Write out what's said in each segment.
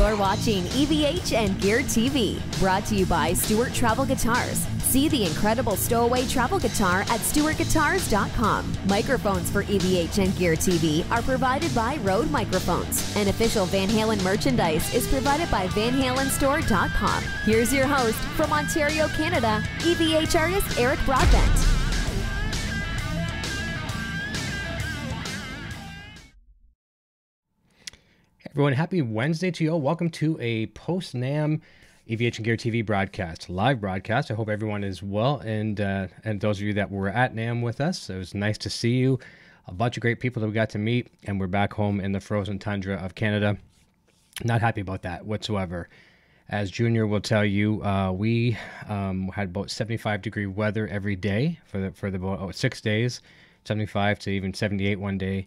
You're watching EVH and Gear TV, brought to you by Stewart Travel Guitars. See the incredible stowaway travel guitar at stewartguitars.com. Microphones for EVH and Gear TV are provided by Rode Microphones. And official Van Halen merchandise is provided by VanHalenStore.com. Here's your host from Ontario, Canada, EVH artist Eric Broadbent. Everyone, happy Wednesday to you all. Welcome to a post-NAMM EVH and Gear TV broadcast, live broadcast. I hope everyone is well, and those of you that were at NAMM with us, it was nice to see you. A bunch of great people that we got to meet, and we're back home in the frozen tundra of Canada. Not happy about that whatsoever. As Junior will tell you, we had about 75-degree weather every day for the about 6 days, 75 to even 78 one day.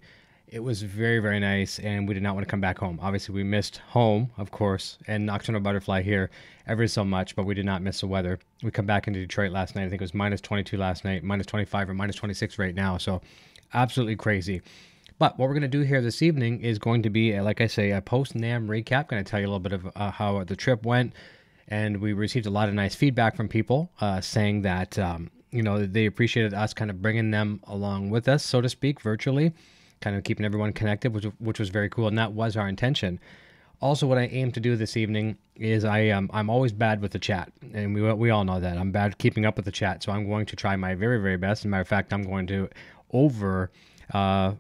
It was very, very nice, and we did not want to come back home. Obviously, we missed home, of course, and Nocturnal Butterfly here ever so much, but we did not miss the weather. We come back into Detroit last night. I think it was minus 22 last night, minus 25 or minus 26 right now, so absolutely crazy. But what we're going to do here this evening is going to be, like I say, a post-NAMM recap. Going to tell you a little bit of how the trip went, and we received a lot of nice feedback from people saying that, they appreciated us kind of bringing them along with us, so to speak, virtually. Kind of keeping everyone connected, which was very cool, and that was our intention. Also, what I aim to do this evening is I'm always bad with the chat, and we all know that. I'm bad keeping up with the chat, so I'm going to try my very, very best. As a matter of fact, I'm going to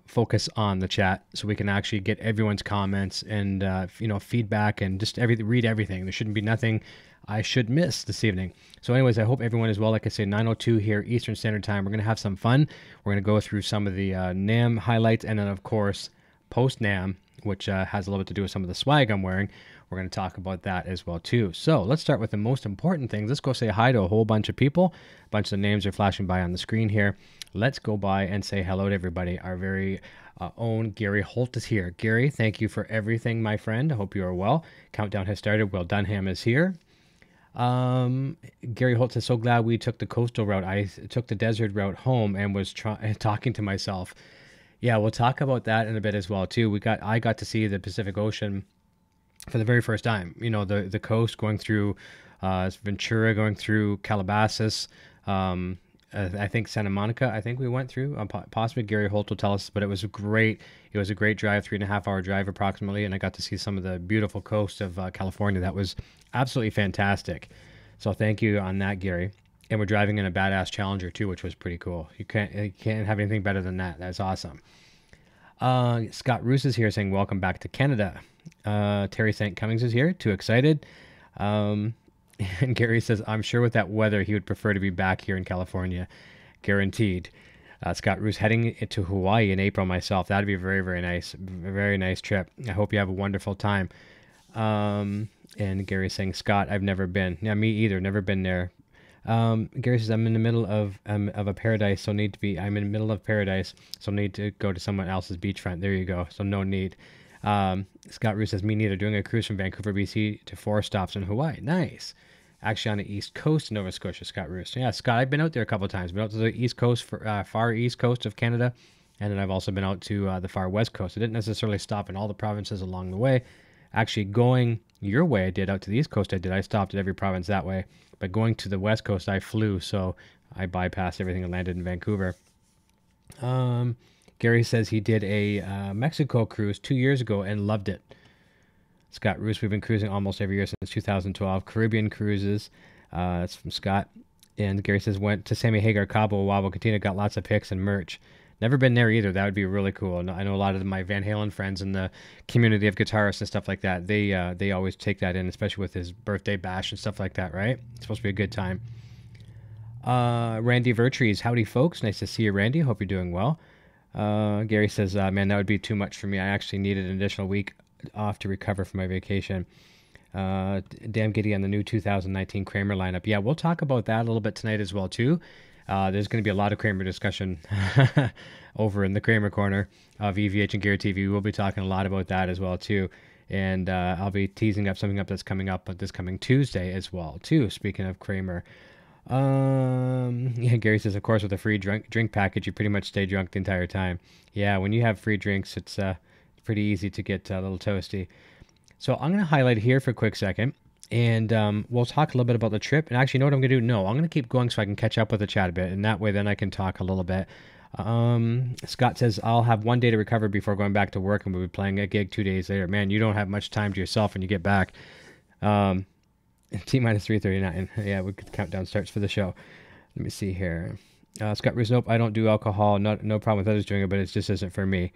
focus on the chat so we can actually get everyone's comments and feedback and just read everything. There shouldn't be nothing I should miss this evening. So anyways, I hope everyone is well. Like I say, 9:02 here Eastern Standard Time. We're going to have some fun. We're going to go through some of the NAMM highlights, and then of course post-NAMM, which has a little bit to do with some of the swag I'm wearing. We're going to talk about that as well too. So let's start with the most important things. Let's go say hi to a whole bunch of people. A bunch of names are flashing by on the screen here. Let's go by and say hello to everybody. Our very own Gary Holt is here. Gary, thank you for everything, my friend. I hope you are well. Countdown has started. Will Dunham is here. Gary Holt says, so glad we took the coastal route. I took the desert route home and was talking to myself. Yeah, we'll talk about that in a bit as well too. I got to see the Pacific Ocean for the very first time. You know, the coast going through Ventura, going through Calabasas, I think Santa Monica, I think we went through, possibly Gary Holt will tell us, but it was a great drive, 3.5 hour drive approximately. And I got to see some of the beautiful coast of California. That was absolutely fantastic. So thank you on that, Gary. And we're driving in a badass Challenger too, which was pretty cool. You can't have anything better than that. That's awesome. Scott Roos is here saying, welcome back to Canada. Terry St. Cummings is here. Too excited. And Gary says, I'm sure with that weather, he would prefer to be back here in California. Guaranteed. Scott Roos heading to Hawaii in April myself. That'd be a very, very nice, very nice trip. I hope you have a wonderful time. And Gary's saying, Scott, I've never been. Yeah, me either. Never been there. Gary says, I'm in the middle of a paradise, so I'm in the middle of paradise, so need to go to someone else's beachfront. There you go. So no need. Scott Roos says, me neither. Doing a cruise from Vancouver, BC to 4 stops in Hawaii. Nice. Actually on the east coast of Nova Scotia, Scott Roos. Yeah, Scott, I've been out there a couple of times. Been out to the east coast, far east coast of Canada, and then I've also been out to the far west coast. I didn't necessarily stop in all the provinces along the way. Actually, going your way, I did. Out to the east coast, I did. I stopped at every province that way. But going to the west coast, I flew, so I bypassed everything and landed in Vancouver. Gary says he did a Mexico cruise 2 years ago and loved it. Scott Roos, we've been cruising almost every year since 2012. Caribbean cruises. That's from Scott. And Gary says, went to Sammy Hagar, Cabo, Wabo, Cantina, got lots of pics and merch. Never been there either. That would be really cool. I know a lot of my Van Halen friends in the community of guitarists and stuff like that. They always take that in, especially with his birthday bash and stuff like that, right? It's supposed to be a good time. Randy Vertrees, howdy folks. Nice to see you, Randy. Hope you're doing well. Gary says, man, that would be too much for me. I actually needed an additional week off to recover from my vacation. Damn giddy on the new 2019 Kramer lineup. Yeah, we'll talk about that a little bit tonight as well too. There's going to be a lot of Kramer discussion over in the Kramer corner of EVH and Gear TV. We'll be talking a lot about that as well too. And I'll be teasing up something that's coming up this coming Tuesday as well too. Speaking of Kramer. Yeah, Gary says, of course, with a free drink package, you pretty much stay drunk the entire time. Yeah, when you have free drinks, it's pretty easy to get a little toasty. So I'm going to highlight here for a quick second, and we'll talk a little bit about the trip. And actually, you know what I'm going to do? No, I'm going to keep going so I can catch up with the chat a bit, and that way then I can talk a little bit. Scott says, I'll have 1 day to recover before going back to work, and we'll be playing a gig 2 days later. Man, you don't have much time to yourself when you get back. T-minus 3:39. Yeah, we could countdown starts for the show. Let me see here. Scott Reese, nope, I don't do alcohol. No problem with others doing it, but it just isn't for me.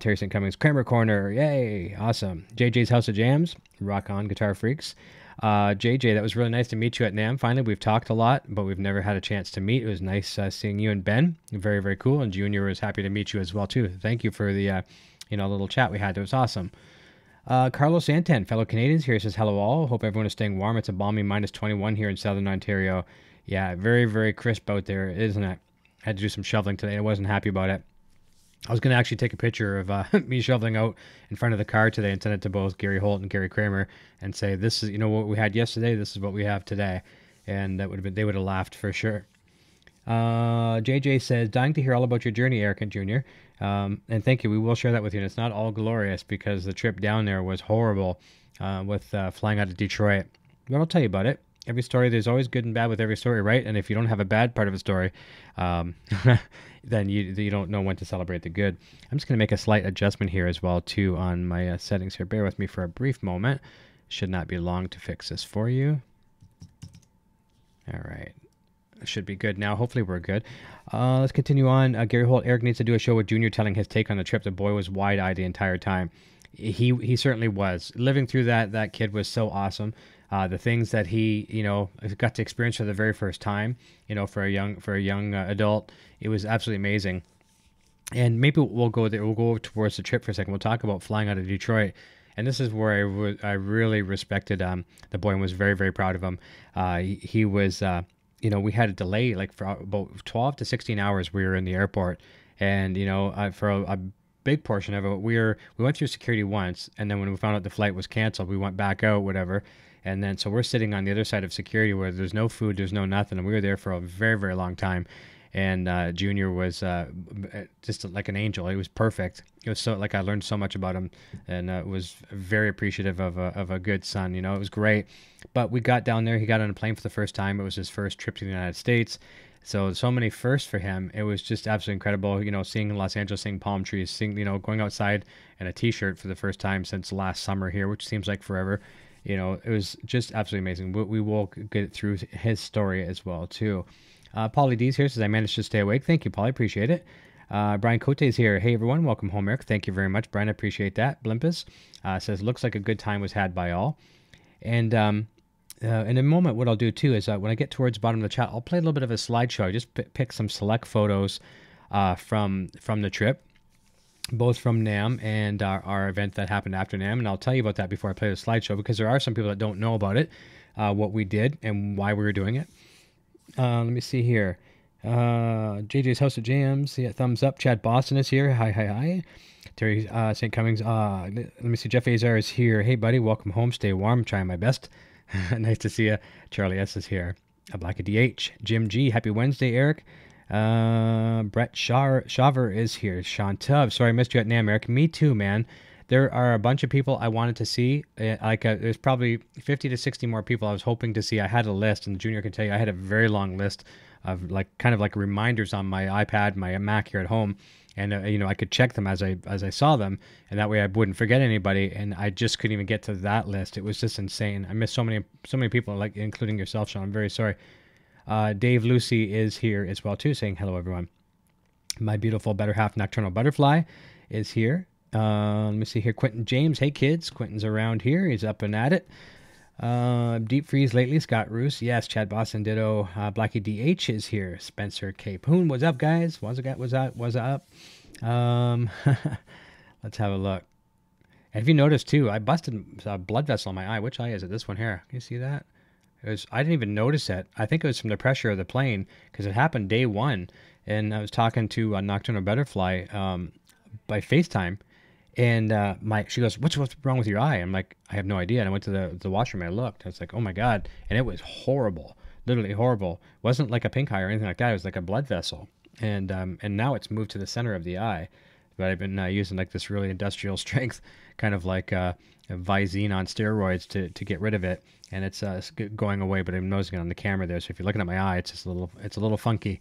Terry St. Cummings, Kramer Corner, yay, awesome. JJ's House of Jams, rock on, Guitar Freaks. JJ, that was really nice to meet you at NAMM. Finally, we've talked a lot, but we've never had a chance to meet. It was nice seeing you and Ben. Very, very cool. And Junior was happy to meet you as well, too. Thank you for the little chat we had. It was awesome. Carlo Santin, fellow Canadians here, says, hello all. Hope everyone is staying warm. It's a balmy -21 here in Southern Ontario. Yeah, very, very crisp out there, isn't it? I had to do some shoveling today. I wasn't happy about it. I was going to actually take a picture of me shoveling out in front of the car today and send it to both Gary Holt and Gary Kramer and say, this is, what we had yesterday, this is what we have today. And that would have been, they would have laughed for sure. JJ says, dying to hear all about your journey, Eric and Junior. And thank you. We will share that with you. And it's not all glorious because the trip down there was horrible with flying out of Detroit. But I'll tell you about it. Every story, there's always good and bad with every story, right? And if you don't have a bad part of a story, then you don't know when to celebrate the good. I'm just going to make a slight adjustment here as well, too, on my settings here. Bear with me for a brief moment. Should not be long to fix this for you. All right. Should be good now. Hopefully we're good. Let's continue on. Gary Holt, Eric needs to do a show with Junior telling his take on the trip. The boy was wide-eyed the entire time. He certainly was. Living through that kid was so awesome. The things that he, got to experience for the very first time, for a young adult, it was absolutely amazing. And maybe we'll go there. We'll go towards the trip for a second. We'll talk about flying out of Detroit. And this is where I really respected the boy and was very, very proud of him. He was, we had a delay like for about 12 to 16 hours. We were in the airport, and for a big portion of it, we went through security once, and then when we found out the flight was canceled, we went back out, whatever. And then, so we're sitting on the other side of security where there's no food, there's no nothing. And we were there for a very, very long time. And Junior was just like an angel. He was perfect. It was so, I learned so much about him, and was very appreciative of a good son. It was great. But we got down there. He got on a plane for the first time. It was his first trip to the United States. So many firsts for him. It was just absolutely incredible. Seeing Los Angeles, seeing palm trees, seeing, going outside in a t-shirt for the first time since last summer here, which seems like forever. It was just absolutely amazing. We will get through his story as well, too. Paulie D's here says, I managed to stay awake. Thank you, Paulie. Appreciate it. Brian Cote is here. Hey, everyone. Welcome home, Eric. Thank you very much, Brian. I appreciate that. Blimpus says, looks like a good time was had by all. And in a moment, what I'll do, too, is when I get towards the bottom of the chat, I'll play a little bit of a slideshow. I just pick some select photos from the trip, both from NAMM and our event that happened after NAMM. And I'll tell you about that before I play the slideshow, because there are some people that don't know about it, what we did and why we were doing it. Let me see here. JJ's House of Jams. Yeah, thumbs up. Chad Boston is here. Hi. Terry St. Cummings. Let me see. Jeff Azar is here. Hey, buddy. Welcome home. Stay warm. I'm trying my best. Nice to see you. Charlie S. is here. Black DH. Jim G. Happy Wednesday, Eric. Brett Shaver is here. Sean Tubb. Sorry I missed you at NAMM, Eric. Me too, man. There are a bunch of people I wanted to see. There's probably 50 to 60 more people I was hoping to see. I had a list, and the Junior can tell you I had a very long list of kind of reminders on my iPad, my Mac here at home, and I could check them as I saw them, and that way I wouldn't forget anybody. And I just couldn't even get to that list. It was just insane. I missed so many people, including yourself, Sean. I'm very sorry. Dave Lucy is here as well too, saying hello, everyone. My beautiful better half Nocturnal Butterfly is here. Let me see here. Quentin James. Hey, kids. Quentin's around here. He's up and at it. Deep Freeze lately. Scott Roos. Yes. Chad Boston ditto. Blackie DH is here. Spencer K. Poon. What's up, guys? What's up? Let's have a look. And if you notice, too, I busted a blood vessel in my eye. Which eye is it? This one here. Can you see that? I didn't even notice it. I think it was from the pressure of the plane, because it happened day one. And I was talking to Nocturnal Butterfly by FaceTime. And she goes, what's wrong with your eye? I'm like, I have no idea. And I went to the washroom and I looked. I was like, oh my God. And it was horrible, literally horrible. It wasn't like a pink eye or anything like that. It was like a blood vessel. And now it's moved to the center of the eye. but I've been using like this really industrial strength, kind of like a Visine on steroids to get rid of it, and it's going away. But I'm noticing it on the camera there. So if you're looking at my eye, it's a little funky.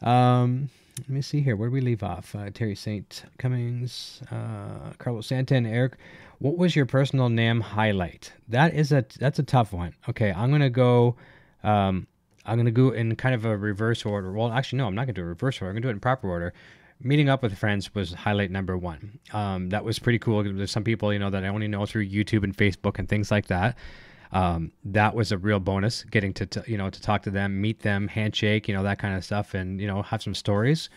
Let me see here. Where do we leave off? Terry St. Cummings, Carlo Santin, Eric. What was your personal NAMM highlight? That's a tough one. Okay, I'm gonna go in kind of a reverse order. Well, actually, no, I'm not gonna do a reverse order. I'm gonna do it in proper order. Meeting up with friends was highlight number one. That was pretty cool. There's some people, that I only know through YouTube and Facebook and things like that. That was a real bonus, getting to talk to them, meet them, handshake, that kind of stuff, and have some stories.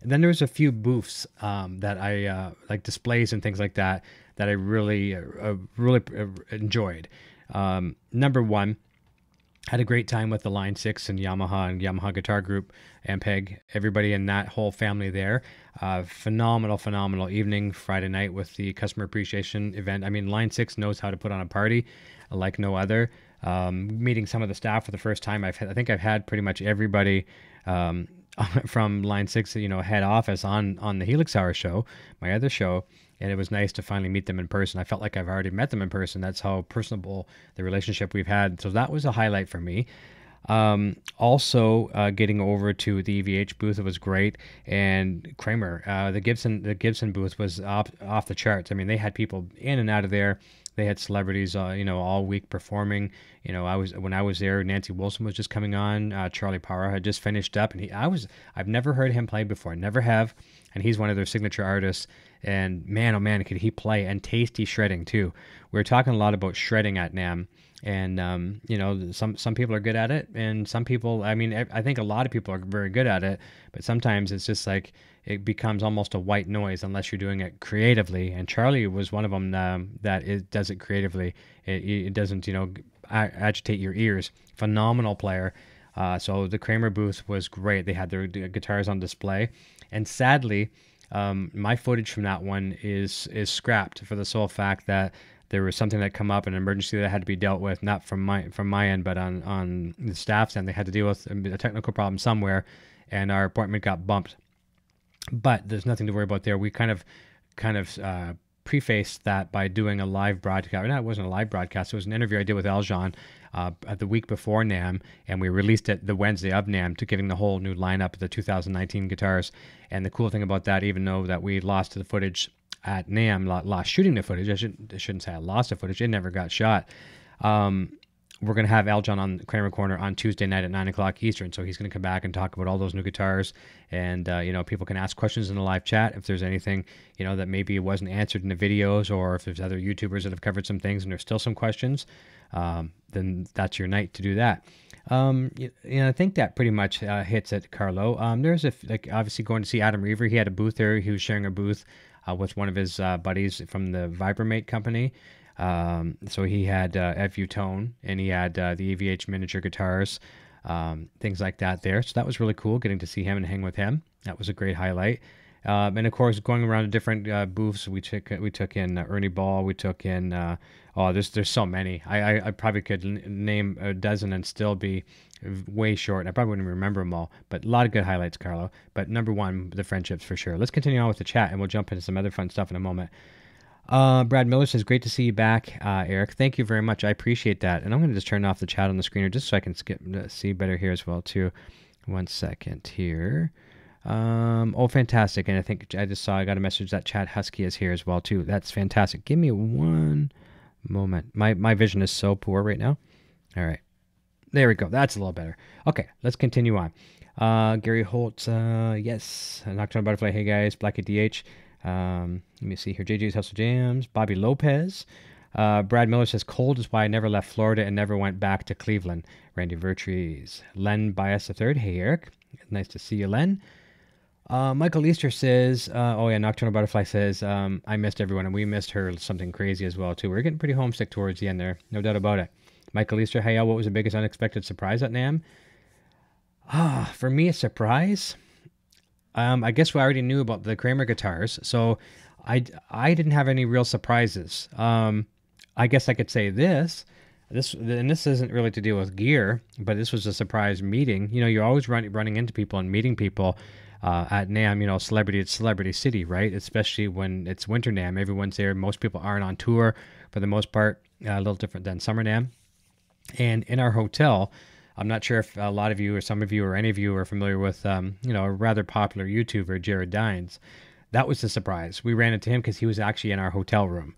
And then there was a few booths that I like, displays and things like that I really enjoyed. Number one, had a great time with the Line 6 and Yamaha Guitar Group, Ampeg, everybody in that whole family there. Phenomenal evening Friday night with the customer appreciation event. I mean, Line 6 knows how to put on a party like no other. Meeting some of the staff for the first time. I think I've had pretty much everybody from Line 6, head office on the Helix Hour show, my other show. And it was nice to finally meet them in person. I felt like I've already met them in person. That's how personable the relationship we've had. So that was a highlight for me. Also, getting over to the EVH booth, it was great. And Kramer, the Gibson booth was off the charts. I mean, they had people in and out of there. They had celebrities, all week performing. When I was there, Nancy Wilson was just coming on. Charlie Power had just finished up, and I've never heard him play before, never have. And he's one of their signature artists. And man, oh man, could he play, and tasty shredding too. We were talking a lot about shredding at NAMM, and some people are good at it, and some people, I think a lot of people are very good at it, but sometimes it's just like it becomes almost a white noise unless you're doing it creatively. And Charlie was one of them that does it creatively. It doesn't agitate your ears. Phenomenal player. So the Kramer booth was great. They had their guitars on display, and sadly, my footage from that one is scrapped for the sole fact that there was something that come up, an emergency that had to be dealt with, not from my end, but on the staff's end. They had to deal with a technical problem somewhere, and our appointment got bumped. But there's nothing to worry about there. We kind of prefaced that by doing a live broadcast. No, it wasn't a live broadcast. It was an interview I did with Eljon the week before NAMM, and we released it the Wednesday of NAMM, to giving the whole new lineup of the 2019 guitars. And the cool thing about that, even though that we lost the footage at NAMM, lost shooting the footage, I shouldn't say I lost the footage. It never got shot. We're going to have Eljon on Kramer Corner on Tuesday night at 9 o'clock Eastern. So he's going to come back and talk about all those new guitars. And, people can ask questions in the live chat if there's anything, that maybe wasn't answered in the videos, or if there's other YouTubers that have covered some things and there's still some questions, then that's your night to do that. I think that pretty much hits it, Carlo. There's obviously going to see Adam Reaver. He had a booth there. He was sharing a booth with one of his buddies from the Vibramate company. So he had FU Tone, and he had the EVH miniature guitars, things like that there. So that was really cool, getting to see him and hang with him. That was a great highlight. And of course, going around to different booths, we took in Ernie Ball. We took in there's so many. I probably could name a dozen and still be way short. I probably wouldn't remember them all, but a lot of good highlights, Carlo. But number one, the friendships for sure. Let's continue on with the chat, and we'll jump into some other fun stuff in a moment. Brad Miller says, great to see you back, Eric. Thank you very much. I appreciate that. And I'm going to just turn off the chat on the screener just so I can see better here as well, too. 1 second here. Fantastic. And I think I got a message that Chad Husky is here as well, too. That's fantastic. Give me one moment. My vision is so poor right now. All right. There we go. That's a little better. Okay, let's continue on. Gary Holt, yes. Nocturnal Butterfly, hey guys. Blackie DH. Let me see here. JJ's Hustle Jams. Bobby Lopez. Brad Miller says, cold is why I never left Florida and never went back to Cleveland. Randy Vertrees. Len Bias III. Hey, Eric. Nice to see you, Len. Michael Easter says, Nocturnal Butterfly says, I missed everyone, and we missed her something crazy as well, too. We were getting pretty homesick towards the end there. No doubt about it. Michael Easter, hey, what was the biggest unexpected surprise at NAMM? For me, a surprise? I guess we already knew about the Kramer guitars, so I didn't have any real surprises. I guess I could say this isn't really to deal with gear, but this was a surprise meeting. You're always running into people and meeting people. at NAMM, you know, it's celebrity city, right? Especially when it's Winter NAMM, everyone's there. Most people aren't on tour for the most part, a little different than Summer NAMM. And in our hotel, I'm not sure if a lot of you or some of you or any of you are familiar with, you know, a rather popular YouTuber, Jared Dines. That was the surprise. We ran into him because he was actually in our hotel room.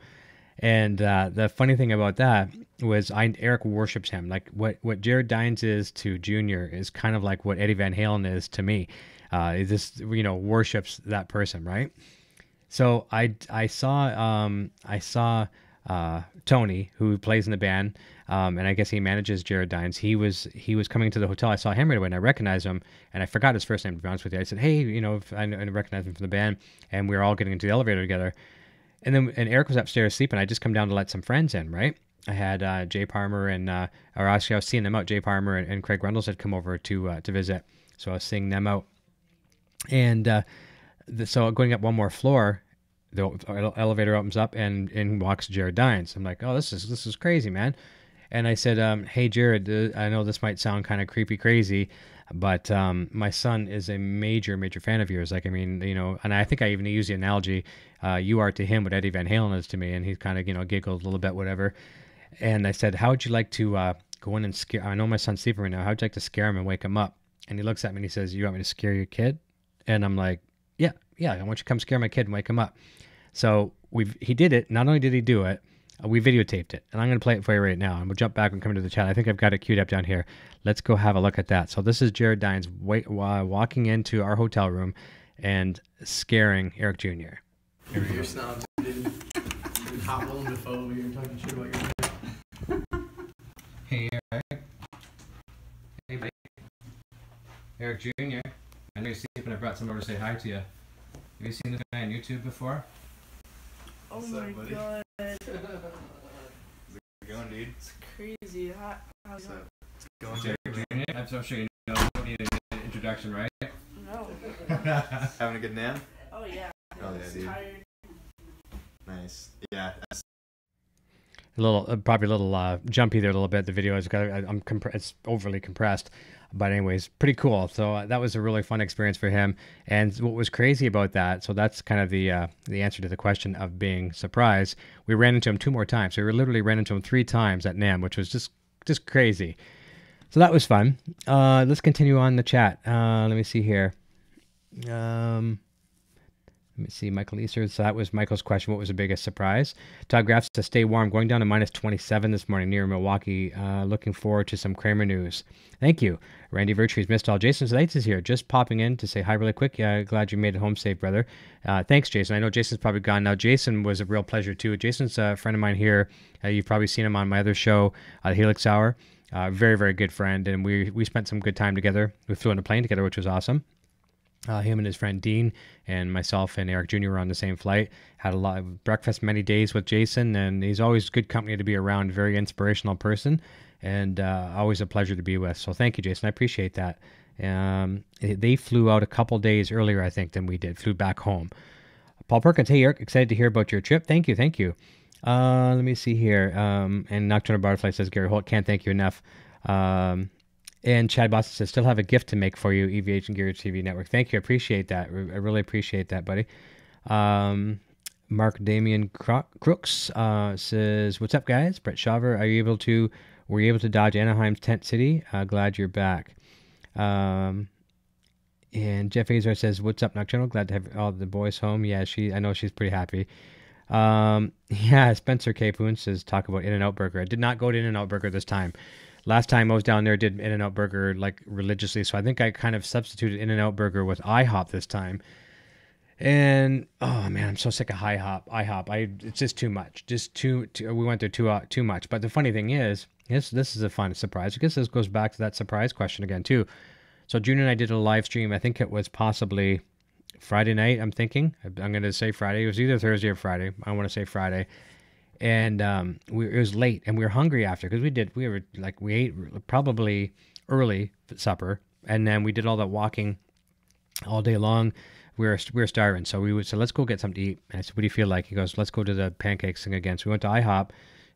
And the funny thing about that was Eric worships him. Like what Jared Dines is to Junior is kind of like what Eddie Van Halen is to me. He just, you know, worships that person, right? So I saw Tony, who plays in the band, and I guess he manages Jared Dines. He was coming to the hotel. I saw him right away, and I recognized him, and I forgot his first name, to be honest with you. I said, hey, you know, I recognize him from the band, and we were all getting into the elevator together. And Eric was upstairs sleeping. I just come down to let some friends in, right? I had Jay Parmer and, or actually I was seeing them out. Jay Parmer and Craig Rundles had come over to visit, so I was seeing them out. And so going up one more floor, the elevator opens up and in walks Jared Dines. I'm like, oh, this is crazy, man. And I said, hey, Jared, I know this might sound kind of creepy crazy, but my son is a major fan of yours. Like, I mean, you know, and I think I even used the analogy, you are to him what Eddie Van Halen is to me. And he kind of, you know, giggled a little bit, whatever. And I said, how would you like to go in and scare, I know my son's sleeping right now, how would you like to scare him and wake him up? And he looks at me and he says, you want me to scare your kid? And I'm like, yeah, I want you to come scare my kid and wake him up. So he did it. Not only did he do it, we videotaped it, and I'm going to play it for you right now. And we'll jump back and come into the chat. I think I've got it queued up down here. Let's go have a look at that. So this is Jared Dines walking into our hotel room and scaring Eric Jr. You're snobs, dude. You hop on the phone when you're talking shit about your Hey, Eric. Hey, buddy. Eric Jr. I know you're sleeping. I brought someone over to say hi to you. Have you seen this guy on YouTube before? Oh What's my up, buddy? god. How's it going, dude? It's crazy. How's it Going, Jared Jr. I'm so sure you know. You don't need an introduction, right? No. Having a good NAMM? Oh yeah. Oh, yeah, dude. Tired. Nice. Yeah. A little, probably a little jumpy there a little bit. The video is it's overly compressed, but anyways, pretty cool. So that was a really fun experience for him. And what was crazy about that? So that's kind of the answer to the question of being surprised. We ran into him 2 more times. So we literally ran into him 3 times at NAMM, which was just crazy. So that was fun. Let's continue on the chat. Let me see here. Let me see, Michael Easter. So that was Michael's question. What was the biggest surprise? Todd Graff says, stay warm. Going down to minus 27 this morning near Milwaukee. Looking forward to some Kramer news. Thank you. Randy Virtue's missed all. Jason Zites is here. Just popping in to say hi really quick. Yeah, glad you made it home safe, brother. Thanks, Jason. I know Jason's probably gone now. Jason was a real pleasure, too. Jason's a friend of mine here. You've probably seen him on my other show, Helix Hour. Very, very good friend. And we spent some good time together. We flew on a plane together, which was awesome. Him and his friend Dean and myself and Eric Jr. were on the same flight. Had a lot of breakfast many days with Jason, and he's always good company to be around. Very inspirational person, and always a pleasure to be with. So thank you, Jason. I appreciate that. They flew out a couple days earlier, I think, than we did. Flew back home. Paul Perkins, hey Eric, excited to hear about your trip. Thank you. Let me see here. And Nocturnal Butterfly says, Gary Holt, can't thank you enough. And Chad Boston says, still have a gift to make for you, EVH and Gear TV Network. Thank you. I appreciate that. I really appreciate that, buddy. Mark Damian Crooks says, what's up, guys? Brett Shaver, were you able to dodge Anaheim's tent city? Glad you're back. And Jeff Azar says, what's up, Nocturnal? Glad to have all the boys home. Yeah, I know she's pretty happy. Yeah, Spencer K. Poon says, talk about In-N-Out Burger. I did not go to In-N-Out Burger this time. Last time I was down there, did In-N-Out Burger like religiously, so I think I kind of substituted In-N-Out Burger with IHOP this time. And oh man, I'm so sick of IHOP. It's just too much. We went there too much. But the funny thing is, this is a fun surprise. I guess this goes back to that surprise question again too. So June and I did a live stream. I think it was possibly Friday night. I'm thinking. I'm going to say Friday. It was either Thursday or Friday. I want to say Friday. And it was late, and we were hungry after because we ate probably early supper, and then we did all that walking all day long. We were starving, so we said, let's go get something to eat. And I said, what do you feel like? He goes, let's go to the pancakes thing again. So we went to IHOP,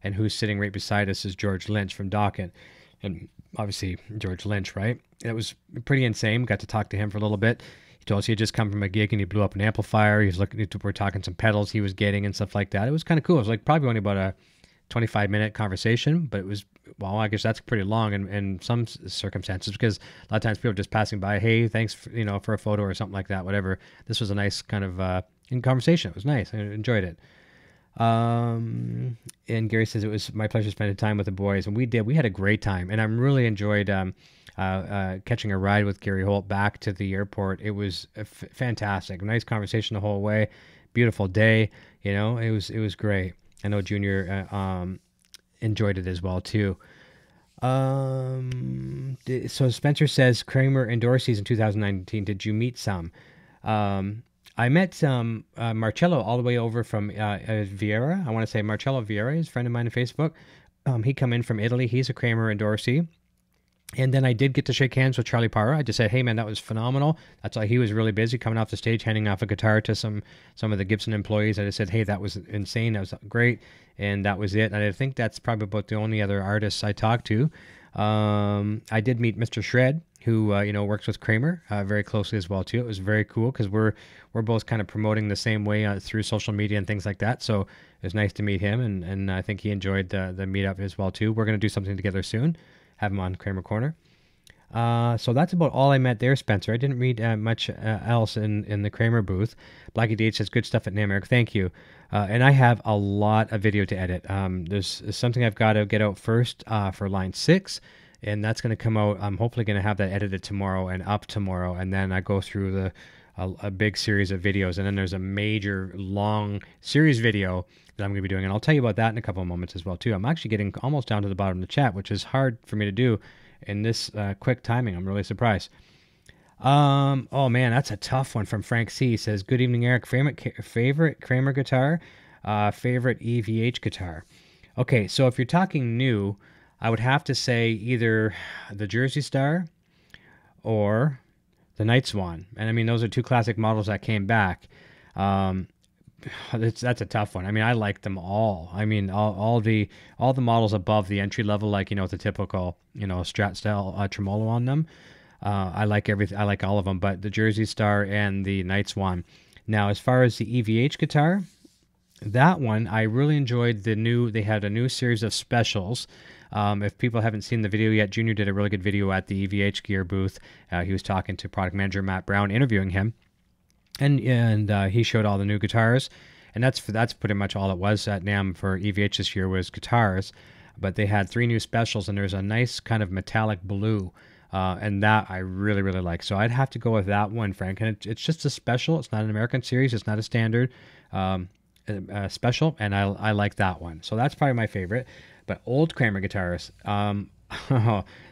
and who's sitting right beside us is George Lynch from Docket, and obviously George Lynch, right? It was pretty insane. Got to talk to him for a little bit. He told us he had just come from a gig and he blew up an amplifier. He was we're talking some pedals he was getting and stuff like that. It was kind of cool. It was like probably only about a 25-minute conversation, but it was, well, I guess that's pretty long in some circumstances, because a lot of times people are just passing by, hey, thanks for, for a photo or something like that, whatever. This was a nice kind of in conversation. It was nice. I enjoyed it. And Gary says, it was my pleasure spending time with the boys, and we had a great time, and I really enjoyed catching a ride with Gary Holt back to the airport. It was fantastic. Nice conversation the whole way. Beautiful day. It was great. I know Junior enjoyed it as well too. So Spencer says, Kramer endorsed these in 2019. Did you meet some? I met Marcello all the way over from Vieira. I want to say Marcello Vieira is a friend of mine on Facebook. He come in from Italy. He's a Kramer endorsee. And then I did get to shake hands with Charlie Parra. I just said, hey, man, that was phenomenal. That's why he was really busy coming off the stage, handing off a guitar to some of the Gibson employees. I just said, hey, that was insane. That was great. And that was it. And I think that's probably about the only other artists I talked to. I did meet Mr. Shred, who, works with Kramer very closely as well, too. It was very cool because we're both kind of promoting the same way through social media and things like that. So it was nice to meet him. And I think he enjoyed the meetup as well, too. We're going to do something together soon. Have him on Kramer Corner. So that's about all I met there, Spencer. I didn't read much else in the Kramer booth. Blackie D says, good stuff at NAMM, Eric. Thank you. And I have a lot of video to edit. There's something I've got to get out first for line 6, and that's going to come out. I'm hopefully going to have that edited tomorrow and up tomorrow, and then I go through a big series of videos, and then there's a major long series video that I'm going to be doing, and I'll tell you about that in a couple of moments as well too. I'm actually getting almost down to the bottom of the chat, which is hard for me to do in this quick timing. I'm really surprised. Oh man, that's a tough one from Frank C. He says, good evening, Eric. Favorite Kramer guitar, favorite EVH guitar. Okay, so if you're talking new, I would have to say either the Jersey Star or the Night Swan. And I mean, those are two classic models that came back. That's a tough one. I mean, I like them all. I mean, all the models above the entry level, like, the typical, Strat style tremolo on them. I like everything. I like all of them, but the Jersey Star and the Night Swan. Now, as far as the EVH guitar, that one, I really enjoyed they had a new series of specials. If people haven't seen the video yet, Junior did a really good video at the EVH Gear booth. He was talking to product manager Matt Brown, interviewing him. And he showed all the new guitars, and that's pretty much all it was at NAMM for EVH this year was guitars. But they had 3 new specials, and there's a nice kind of metallic blue, and that I really, really like. So I'd have to go with that one, Frank. And it's just a special. It's not an American series. It's not a standard special, and I like that one. So that's probably my favorite. But old Kramer guitars, then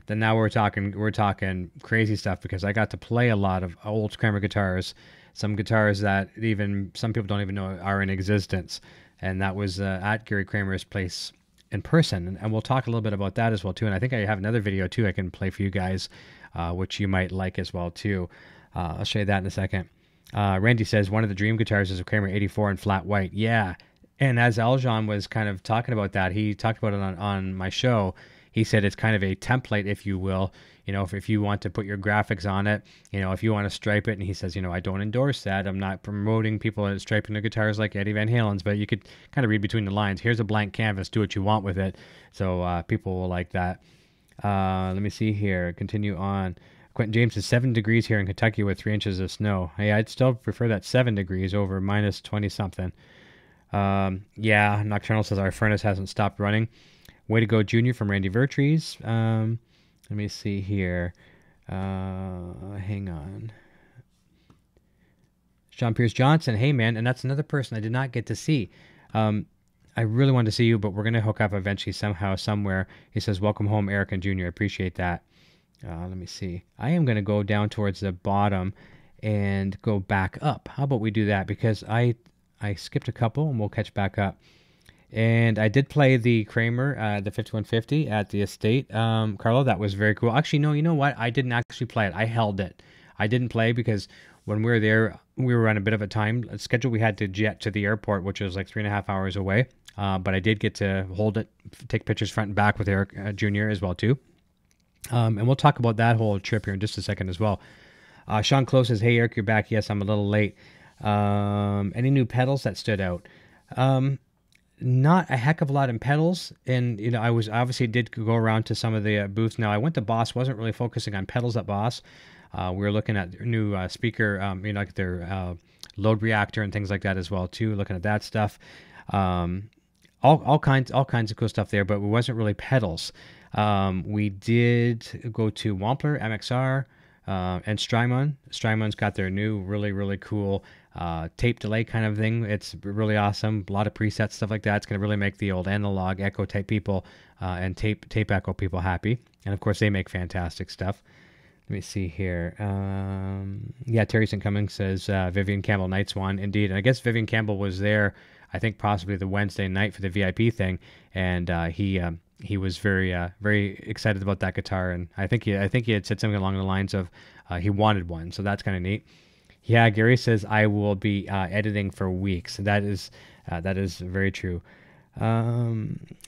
now we're talking crazy stuff, because I got to play a lot of old Kramer guitars. Some guitars that even some people don't even know are in existence. And that was at Gary Kramer's place in person. And we'll talk a little bit about that as well, too. And I think I have another video, too, I can play for you guys, which you might like as well, too. I'll show you that in a second. Randy says, one of the dream guitars is a Kramer 84 in flat white. Yeah. And as Aljon was kind of talking about that, he talked about it on my show. He said it's kind of a template, if you will, if you want to put your graphics on it, if you want to stripe it. And he says, I don't endorse that. I'm not promoting people striping their guitars like Eddie Van Halen's, but you could kind of read between the lines. Here's a blank canvas. Do what you want with it. So people will like that. Let me see here. Continue on. Quentin James is 7 degrees here in Kentucky with 3 inches of snow. Hey, I'd still prefer that 7 degrees over minus 20 something. Yeah, Nocturnal says our furnace hasn't stopped running. Way to go, Junior, from Randy Vertrees. Let me see here. Hang on. Sean Pierce Johnson. Hey, man. And that's another person I did not get to see. I really wanted to see you, but we're going to hook up eventually somehow, somewhere. He says, welcome home, Eric and Junior. Appreciate that. Let me see. I am going to go down towards the bottom and go back up. How about we do that? Because I skipped a couple, and we'll catch back up. And I did play the Kramer, the 5150 at the estate, Carlo. That was very cool. Actually, no, you know what? I didn't actually play it. I held it. I didn't play because when we were there, we were on a bit of a time schedule. We had to jet to the airport, which was like 3.5 hours away. But I did get to hold it, take pictures front and back with Eric Jr. as well, too. And we'll talk about that whole trip here in just a second as well. Sean Close says, "Hey Eric, you're back." Yes, I'm a little late. Any new pedals that stood out? Not a heck of a lot in pedals, and I obviously did go around to some of the booths. Now I went to Boss, wasn't really focusing on pedals at Boss. We were looking at their new speaker, like their load reactor and things like that as well too. Looking at that stuff, all kinds of cool stuff there. But it wasn't really pedals. We did go to Wampler, MXR, and Strymon. Strymon's got their new really cool tape delay kind of thing. It's really awesome. A lot of presets, stuff like that. It's going to really make the old analog echo type people and tape echo people happy. And of course, they make fantastic stuff. Let me see here. Yeah, Terry St. Cummings says Vivian Campbell Night Swan. Indeed. And I guess Vivian Campbell was there, I think possibly the Wednesday night for the VIP thing. And he was very excited about that guitar. And I think he had said something along the lines of he wanted one. So that's kind of neat. Yeah, Gary says I will be editing for weeks. That is very true. Let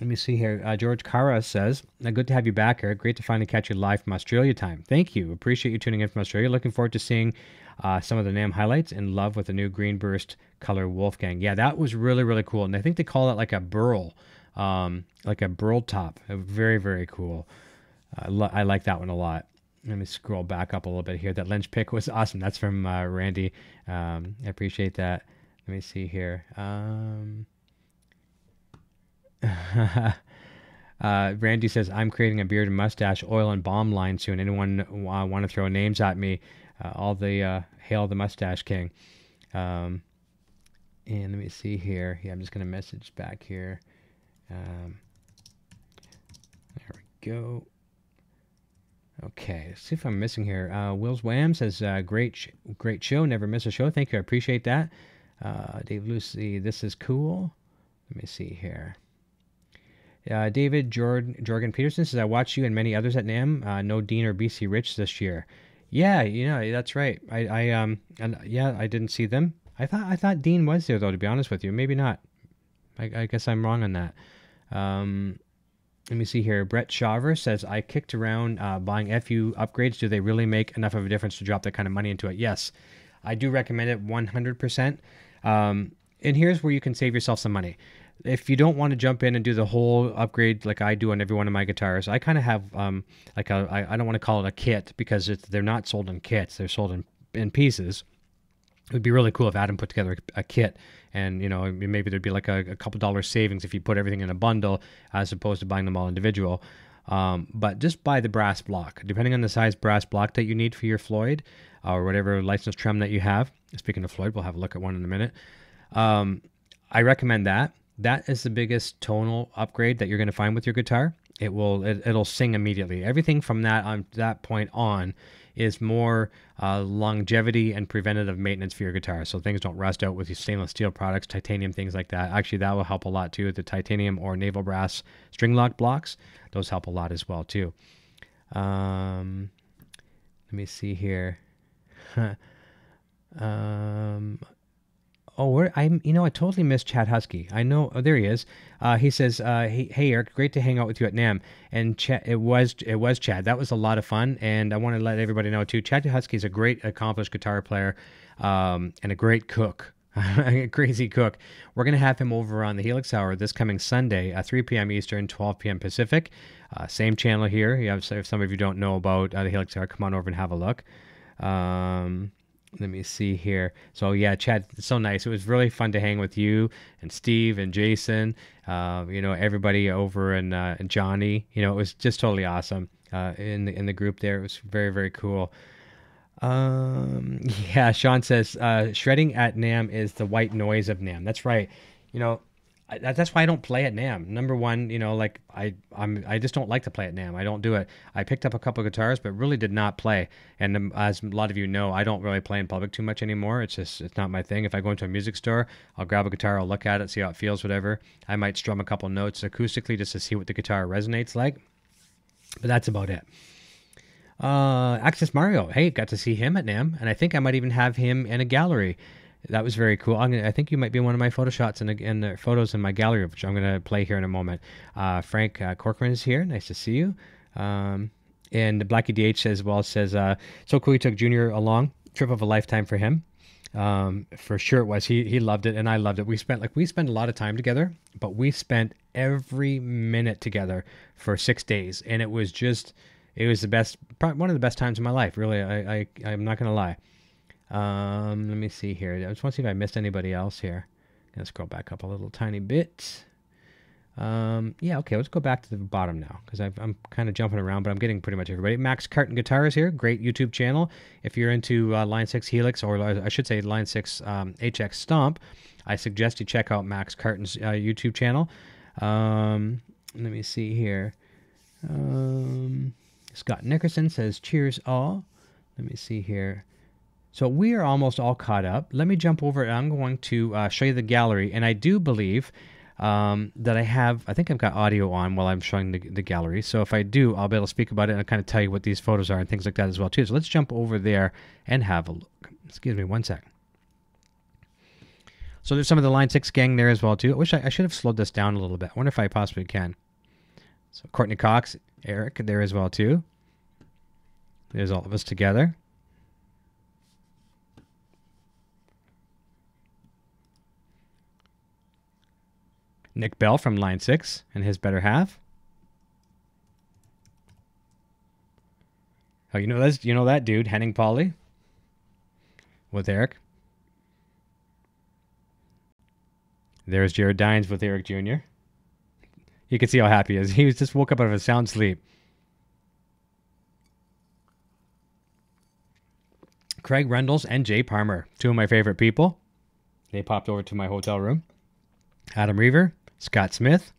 me see here. George Cara says, good to have you back, Eric. Great to finally catch you live from Australia time. Thank you. Appreciate you tuning in from Australia. Looking forward to seeing some of the NAMM highlights. In love with the new Green Burst color Wolfgang. Yeah, that was really cool. And I think they call it like a burl top. Very cool. I like that one a lot. Let me scroll back up a little bit here. That Lynch pick was awesome. That's from Randy. I appreciate that. Let me see here. Randy says, I'm creating a beard and mustache, oil and balm line soon. Anyone want to throw names at me? All the hail the mustache king. And let me see here. Yeah, I'm just going to message back here. There we go. Okay, let's see if I'm missing here. Wills Wham says, great show. Never miss a show. Thank you. I appreciate that. Dave Lucy, this is cool. Let me see here. David Jorgen Peterson says, I watched you and many others at NAMM. No Dean or BC Rich this year. Yeah, that's right. I didn't see them. I thought Dean was there though, to be honest with you. Maybe not. I guess I'm wrong on that. Let me see here. Brett Shaver says, I kicked around buying FU upgrades. Do they really make enough of a difference to drop that kind of money into it? Yes, I do recommend it 100%. And here's where you can save yourself some money. If you don't want to jump in and do the whole upgrade like I do on every one of my guitars, I kind of have I don't want to call it a kit because they're not sold in kits. They're sold in pieces. It would be really cool if Adam put together a kit, and maybe there'd be like a couple dollars savings if you put everything in a bundle as opposed to buying them all individual. But just buy the brass block, depending on the size brass block that you need for your Floyd or whatever licensed trem that you have. Speaking of Floyd, we'll have a look at one in a minute. I recommend that. That is the biggest tonal upgrade that you're going to find with your guitar. It'll sing immediately. Everything from that point on is more longevity and preventative maintenance for your guitar, so things don't rust out with your stainless steel products, titanium, things like that. Actually, that will help a lot too. The titanium or naval brass string lock blocks, those help a lot as well too. Let me see here. I totally missed Chad Husky. I know. Oh, there he is. He says, hey Eric, great to hang out with you at NAMM. And it was Chad. That was a lot of fun. And I want to let everybody know too, Chad Husky is a great accomplished guitar player and a great cook. A crazy cook. We're going to have him over on the Helix Hour this coming Sunday at 3 p.m. Eastern, 12 p.m. Pacific. Same channel here. If some of you don't know about the Helix Hour, come on over and have a look. Let me see here. So yeah, Chad, it's so nice. It was really fun to hang with you and Steve and Jason, everybody over and Johnny. It was just totally awesome in the group there. It was very cool. Yeah, Sean says shredding at NAMM is the white noise of NAMM. That's right. That's why I don't play at NAMM. Number one, I just don't like to play at NAMM. I don't do it. I picked up a couple of guitars, but really did not play. And as a lot of you know, I don't really play in public too much anymore. It's not my thing. If I go into a music store, I'll grab a guitar, I'll look at it, see how it feels, whatever. I might strum a couple notes acoustically just to see what the guitar resonates like. But that's about it. Access Mario, hey, got to see him at NAMM, and I think I might even have him in a gallery. That was very cool. I think you might be one of my photo shots in the photos in my gallery, which I'm going to play here in a moment. Frank Corcoran is here. Nice to see you. And Blackie DH as well says, so cool he took Junior along. Trip of a lifetime for him. For sure it was. He loved it and I loved it. We spent a lot of time together, but we spent every minute together for 6 days. And it was the best, probably one of the best times of my life. Really, I'm not going to lie. Let me see here. I just want to see if I missed anybody else here. Gonna scroll back up a little tiny bit. Yeah, okay, let's go back to the bottom now because I'm kind of jumping around, but I'm getting pretty much everybody. Max Carton Guitars here, great YouTube channel. If you're into Line 6 Helix, or I should say Line 6 HX Stomp, I suggest you check out Max Carton's YouTube channel. Let me see here. Scott Nickerson says, cheers all. Let me see here. So we are almost all caught up. Let me jump over and I'm going to show you the gallery. And I do believe that I think I've got audio on while I'm showing the gallery. So if I do, I'll be able to speak about it and I'll kind of tell you what these photos are and things like that as well too. So let's jump over there and have a look. Excuse me one sec. So there's some of the Line 6 gang there as well too. I wish I should have slowed this down a little bit. I wonder if I possibly can. So Courtney Cox, Eric there as well too. There's all of us together. Nick Bell from Line 6 and his better half. Oh, you know that dude, Henning Pauly with Eric. There's Jared Dines with Eric Jr. You can see how happy he is. He just woke up out of a sound sleep. Craig Rundles and Jay Palmer, two of my favorite people. They popped over to my hotel room. Adam Reaver, Scott Smith.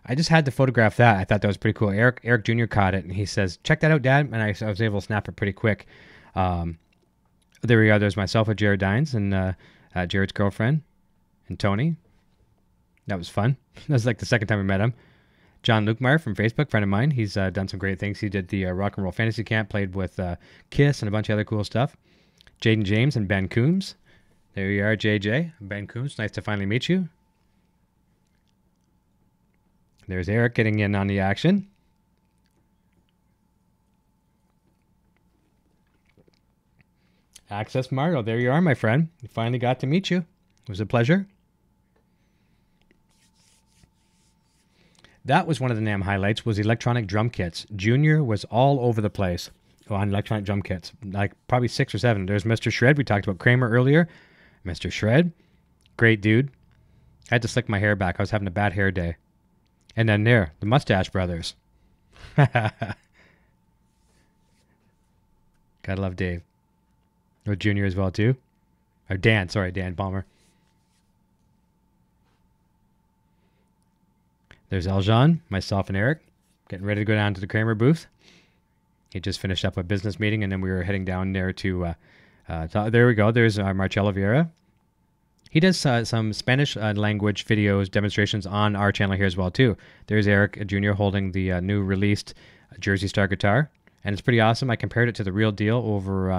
I just had to photograph that. I thought that was pretty cool. Eric Jr. caught it, and he says, check that out, Dad. And I was able to snap it pretty quick. There we go. There's myself with Jared Dines and Jared's girlfriend and Tony. That was fun. That was like the second time we met him. John Lukemeyer from Facebook, friend of mine. He's done some great things. He did the Rock and Roll Fantasy Camp, played with Kiss and a bunch of other cool stuff. Jaden James and Ben Coombs. There you are, JJ. Ben Coombs, nice to finally meet you. There's Eric getting in on the action. Access Mario, there you are, my friend. We finally got to meet you. It was a pleasure. That was one of the NAMM highlights, was electronic drum kits. Junior was all over the place on electronic drum kits, like probably 6 or 7. There's Mr. Shred. We talked about Kramer earlier. Mr. Shred, great dude. I had to slick my hair back. I was having a bad hair day. And then there, the Mustache Brothers. Gotta love Dave. Or Junior as well, too. Or Dan, sorry, Dan Palmer. There's Eljan, myself, and Eric. Getting ready to go down to the Kramer booth. He just finished up a business meeting, and then we were heading down there to... there we go. There's Marcelo Vieira. He does some Spanish language videos, demonstrations on our channel here as well, too. There's Eric Jr. holding the new released Jersey Star guitar. And it's pretty awesome. I compared it to the real deal over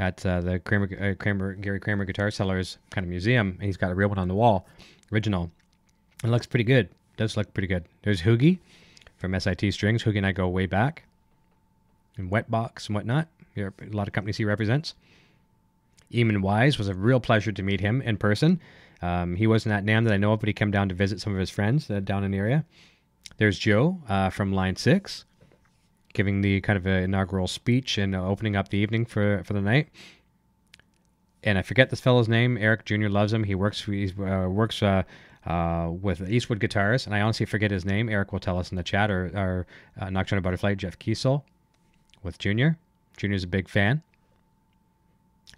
at the Gary Kramer Guitar Sellers kind of museum. And he's got a real one on the wall, original. It looks pretty good. It does look pretty good. There's Hoogie from SIT Strings. Hoogie and I go way back. And Wetbox and whatnot. A lot of companies he represents. Eamon Wyse, was a real pleasure to meet him in person. He wasn't at NAMM that I know of, but he came down to visit some of his friends down in the area. There's Joe from Line 6, giving the kind of inaugural speech and opening up the evening for the night. And I forget this fellow's name. Eric Jr. loves him. He works with Eastwood Guitars, and I honestly forget his name. Eric will tell us in the chat, or Nocturnal Butterfly, Jeff Kiesel with Junior. Junior's a big fan.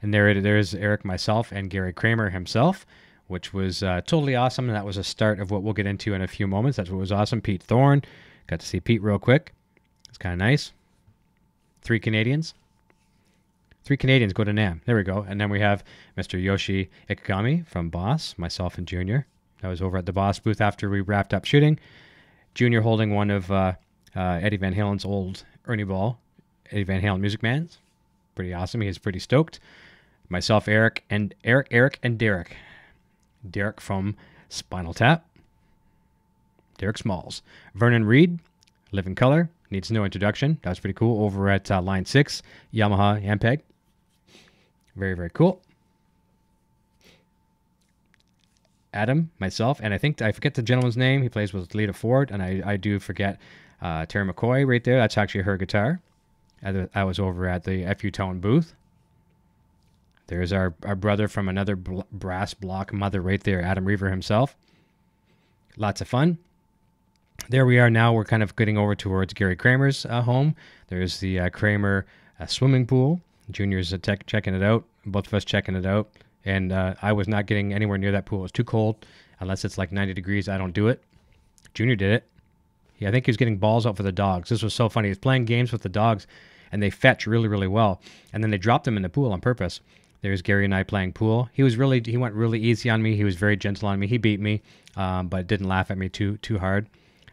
And there's Eric, myself, and Gary Kramer himself, which was totally awesome. And that was a start of what we'll get into in a few moments. That's what was awesome. Pete Thorne. Got to see Pete real quick. It's kind of nice. 3 Canadians. 3 Canadians go to NAMM. There we go. And then we have Mr. Yoshi Ikigami from Boss, myself and Junior. I was over at the Boss booth after we wrapped up shooting. Junior holding one of Eddie Van Halen's old Ernie Ball, Eddie Van Halen Music Man's. Pretty awesome. He's pretty stoked. Myself, Eric, and Derek. Derek from Spinal Tap. Derek Smalls. Vernon Reed, Living Color, needs no introduction. That was pretty cool. Over at Line 6, Yamaha Ampeg. Very, very cool. Adam, myself, and I forget the gentleman's name. He plays with Lita Ford, and I do forget Terry McCoy right there. That's actually her guitar. I was over at the FU Tone booth. There's our brother from another brass block mother right there, Adam Reaver himself. Lots of fun. There we are now. We're kind of getting over towards Gary Kramer's home. There's the Kramer swimming pool. Junior's checking it out. Both of us checking it out. And I was not getting anywhere near that pool. It was too cold. Unless it's like 90 degrees, I don't do it. Junior did it. Yeah, I think he was getting balls out for the dogs. This was so funny. He was playing games with the dogs, and they fetch really, really well. And then they dropped them in the pool on purpose. There's Gary and I playing pool. He went really easy on me. He was very gentle on me. He beat me, but didn't laugh at me too hard.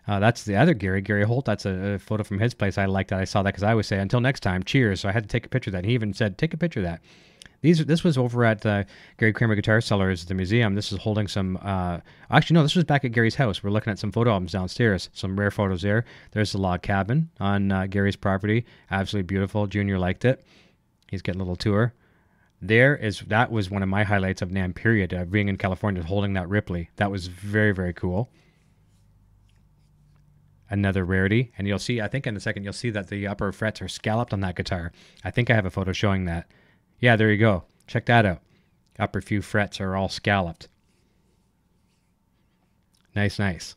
That's the other Gary Holt. That's a photo from his place. I liked that. I saw that because I always say, until next time, cheers. So I had to take a picture of that. He even said, take a picture of that. This was over at Gary Kramer Guitar Cellars, the museum. This is holding some... actually, no, this was back at Gary's house. We're looking at some photo albums downstairs. Some rare photos there. There's the log cabin on Gary's property. Absolutely beautiful. Junior liked it. He's getting a little tour. That was one of my highlights of NAMM period, being in California, holding that Ripley. That was very, very cool. Another rarity. And you'll see, I think in a second, you'll see that the upper frets are scalloped on that guitar. I think I have a photo showing that. Yeah, there you go. Check that out. Upper few frets are all scalloped. Nice, nice.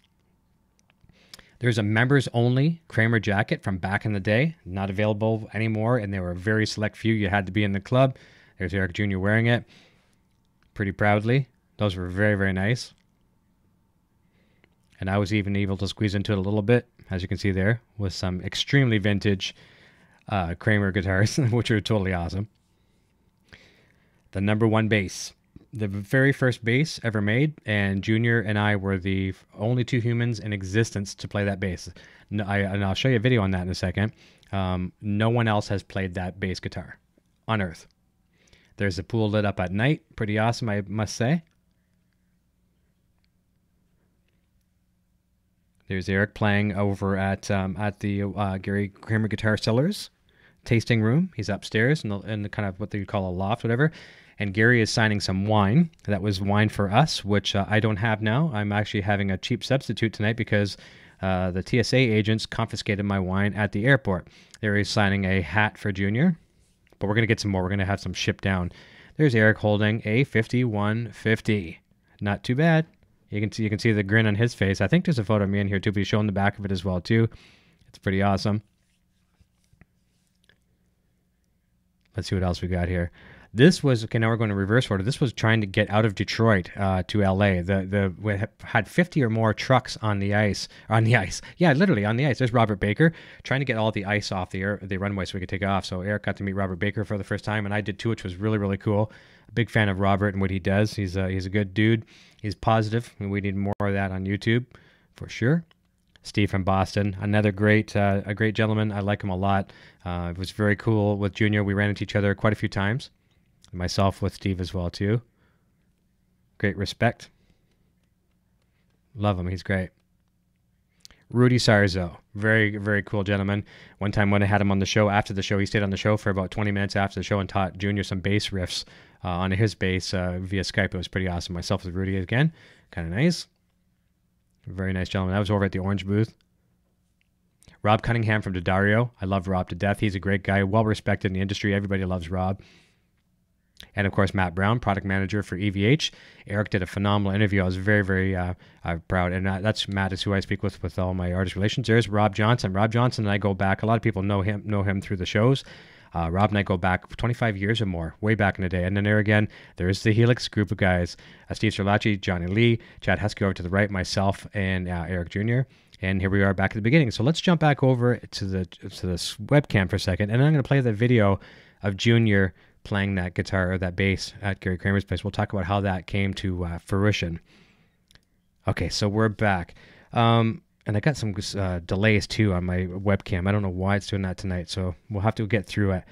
There's a members-only Kramer jacket from back in the day. Not available anymore, and there were a very select few. You had to be in the club. There's Eric Jr. wearing it pretty proudly. Those were very, very nice. And I was even able to squeeze into it a little bit, as you can see there, with some extremely vintage Kramer guitars, which are totally awesome. The #1 bass. The very first bass ever made, and Junior and I were the only two humans in existence to play that bass. And I'll show you a video on that in a second. No one else has played that bass guitar on Earth. There's a pool lit up at night. Pretty awesome, I must say. There's Eric playing over at the Gary Kramer Guitar Cellars tasting room. He's upstairs in the kind of what they call a loft, whatever. And Gary is signing some wine. That was wine for us, which I don't have now. I'm actually having a cheap substitute tonight because the TSA agents confiscated my wine at the airport. There he's signing a hat for Junior. But we're going to get some more. We're going to have some shipped down. There's Eric holding a 5150. Not too bad. You can see the grin on his face. I think there's a photo of me in here too, but he's showing the back of it as well too. It's pretty awesome. Let's see what else we got here. This was, okay, now we're going to reverse order. This was trying to get out of Detroit to LA. We had 50 or more trucks on the ice. Yeah, literally on the ice. There's Robert Baker trying to get all the ice off the runway so we could take off. So Eric got to meet Robert Baker for the first time, and I did too, which was really, really cool. A big fan of Robert and what he does. He's a good dude. He's positive, and we need more of that on YouTube for sure. Steve from Boston, another a great gentleman. I like him a lot. It was very cool with Junior. We ran into each other quite a few times. Myself with Steve as well too. Great respect. Love him. He's great. Rudy Sarzo, very, very cool gentleman. One time when I had him on the show, after the show, he stayed on the show for about 20 minutes after the show and taught Junior some bass riffs on his bass via Skype. It was pretty awesome. Myself with Rudy again. Kind of nice. Very nice gentleman. That was over at the Orange booth. Rob Cunningham from Daddario. I love Rob to death. He's a great guy, well respected in the industry. Everybody loves Rob. And of course, Matt Brown, product manager for EVH. Eric did a phenomenal interview. I was very, very proud. And that's Matt is who I speak with all my artist relations. There's Rob Johnson. Rob Johnson and I go back. A lot of people know him through the shows. Rob and I go back 25 years or more, way back in the day. And then there again, there's the Helix group of guys. Steve Serlacci, Johnny Lee, Chad Husky over to the right, myself, and Eric Jr. And here we are back at the beginning. So let's jump back over to this webcam for a second. And I'm going to play the video of Junior playing that guitar or that bass at Gary Kramer's place. We'll talk about how that came to fruition. Okay, so we're back. And I got some delays too on my webcam. I don't know why it's doing that tonight, so we'll have to get through it.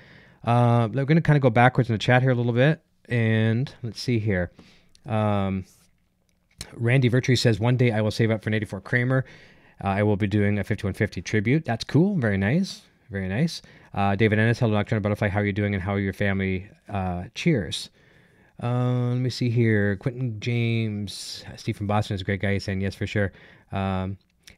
We're going to kind of go backwards in the chat here a little bit. And let's see here. Randy Virtue says, one day I will save up for an 84 Kramer. I will be doing a 5150 tribute. That's cool. Very nice. Very nice. David Ennis, hello, Nocturnal Butterfly. How are you doing and how are your family? Cheers. Let me see here. Quentin James, Steve from Boston is a great guy. He's saying yes for sure.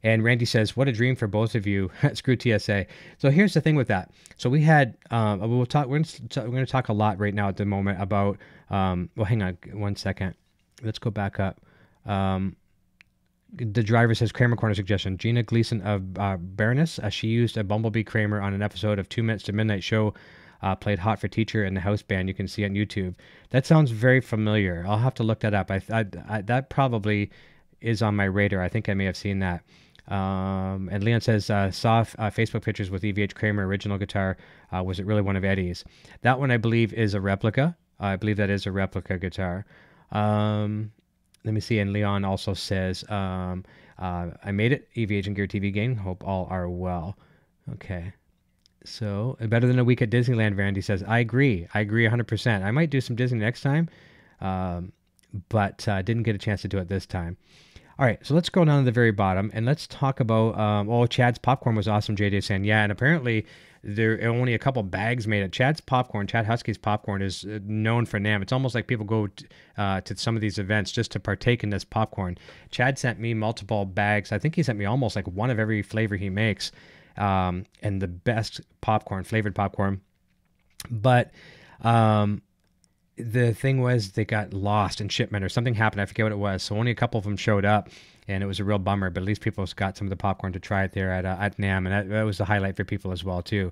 And Randy says, what a dream for both of you. Screw TSA. So here's the thing with that. So we had, we're going to talk a lot right now at the moment about, well, hang on 1 second. Let's go back up. The driver says, Kramer Corner suggestion. Gina Gleason of Baroness. She used a Bumblebee Kramer on an episode of 2 Minutes to Midnight show. Played Hot for Teacher in the house band. You can see on YouTube. That sounds very familiar. I'll have to look that up. That probably is on my radar. I think I may have seen that. And Leon says, saw Facebook pictures with EVH Kramer original guitar. Was it really one of Eddie's? That one I believe is a replica. I believe that is a replica guitar. Let me see. And Leon also says, I made it. EVH and Gear TV game. Hope all are well. Okay. So, better than a week at Disneyland, Randy says. I agree. I agree 100%. I might do some Disney next time, but didn't get a chance to do it this time. All right, so let's go down to the very bottom, and let's talk about, Chad's Popcorn was awesome, JJ saying. Yeah, and apparently there are only a couple bags made at Chad's Popcorn. Chad Husky's Popcorn is known for NAMM. It's almost like people go to some of these events just to partake in this popcorn. Chad sent me multiple bags. I think he sent me almost like one of every flavor he makes. And the best popcorn, flavored popcorn. But the thing was they got lost in shipment or something happened. I forget what it was. So only a couple of them showed up, and it was a real bummer. But at least people got some of the popcorn to try it there at NAMM, and that was the highlight for people as well too.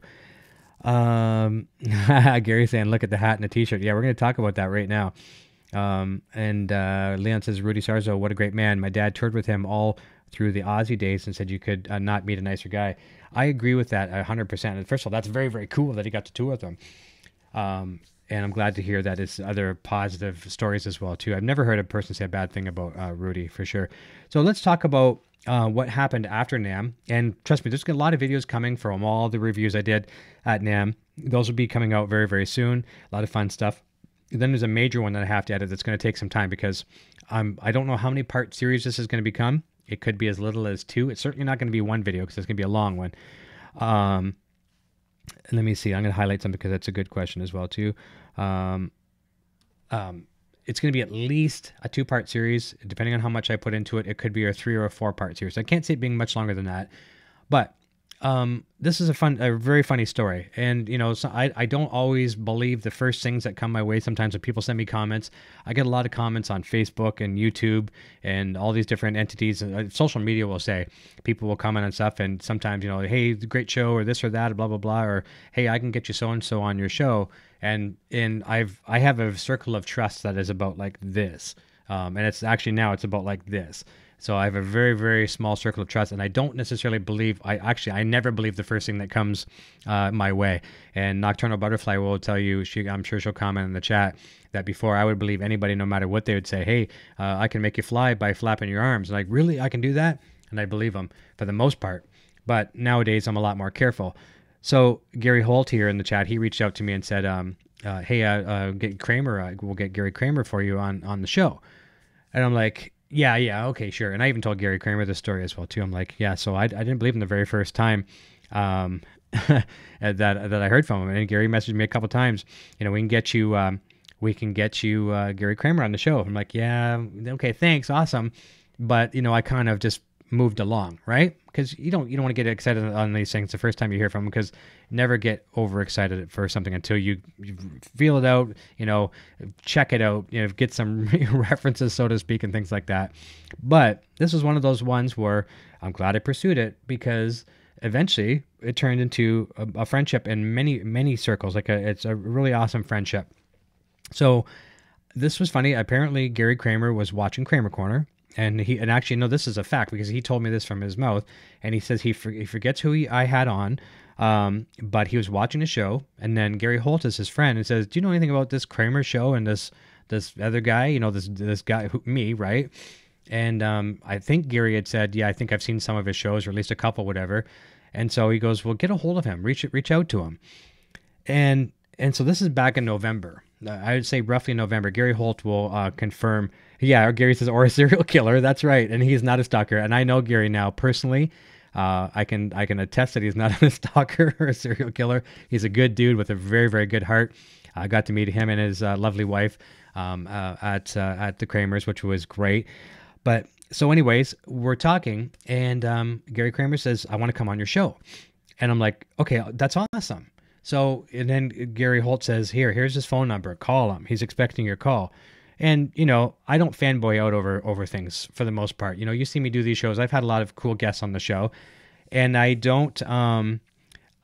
Gary saying, look at the hat and the T-shirt. Yeah, we're going to talk about that right now. And Leon says, Rudy Sarzo, what a great man. My dad toured with him all through the Aussie days and said you could not meet a nicer guy. I agree with that 100%. And first of all, that's very, very cool that he got to tour with him. And I'm glad to hear that it's other positive stories as well, too. I've never heard a person say a bad thing about Rudy, for sure. So let's talk about what happened after NAMM. And trust me, there's a lot of videos coming from all the reviews I did at NAMM. Those will be coming out very, very soon. A lot of fun stuff. Then there's a major one that I have to edit that's going to take some time because I don't know how many part series this is going to become. It could be as little as 2. It's certainly not going to be one video because it's going to be a long one. Let me see. I'm going to highlight some because that's a good question as well too. It's going to be at least a 2-part series. Depending on how much I put into it, it could be a 3 or a 4-part series. I can't see it being much longer than that. But this is a very funny story. And, you know, so I don't always believe the first things that come my way. Sometimes when people send me comments, I get a lot of comments on Facebook and YouTube and all these different entities. Social media will say, people will comment on stuff. And sometimes, you know, hey, great show or this or that, blah, blah, blah. Or, hey, I can get you so-and-so on your show. And I have a circle of trust that is about like this. And it's actually now it's about like this. So I have a very, very small circle of trust, and I don't necessarily believe, I never believe the first thing that comes my way. And Nocturnal Butterfly will tell you, I'm sure she'll comment in the chat, that before I would believe anybody, no matter what they would say, hey, I can make you fly by flapping your arms. Like, really? I can do that? And I believe them for the most part. But nowadays, I'm a lot more careful. So Gary Holt here in the chat, he reached out to me and said, hey, get Kramer, we'll get Gary Kramer for you on the show. And I'm like, yeah, okay, sure. And I even told Gary Kramer this story as well too. I'm like, yeah, so I didn't believe him the very first time that I heard from him. And Gary messaged me a couple times. You know, we can get you Gary Kramer on the show. I'm like, yeah, okay, thanks, awesome. But you know, I kind of just moved along, right? Because you don't want to get excited on these things the first time you hear from them, because never get overexcited for something until you feel it out, you know, check it out, you know, get some references, so to speak, and things like that. But this was one of those ones where I'm glad I pursued it, because eventually it turned into a friendship in many, many circles. It's a really awesome friendship. So this was funny. Apparently Gary Kramer was watching Kramer Corner. And actually, no, this is a fact, because he told me this from his mouth. And he says he forgets who I had on, but he was watching the show. And then Gary Holt is his friend and says, do you know anything about this Kramer show and this other guy? You know, this guy, me, right? And I think Gary had said, yeah, I think I've seen some of his shows, or at least a couple, whatever. And so he goes, well, get a hold of him, reach out to him. And so this is back in November. I would say roughly in November. Gary Holt will confirm Yeah, or Gary says, or a serial killer. That's right. And he's not a stalker. And I know Gary now personally. I can attest that he's not a stalker or a serial killer. He's a good dude with a very, very good heart. I got to meet him and his lovely wife at the Kramers, which was great. But so anyways, we're talking, and Gary Kramer says, I want to come on your show. And I'm like, okay, that's awesome. So, and then Gary Holt says, here's his phone number. Call him. He's expecting your call. And, you know, I don't fanboy out over things for the most part. You know, you see me do these shows. I've had a lot of cool guests on the show, and I don't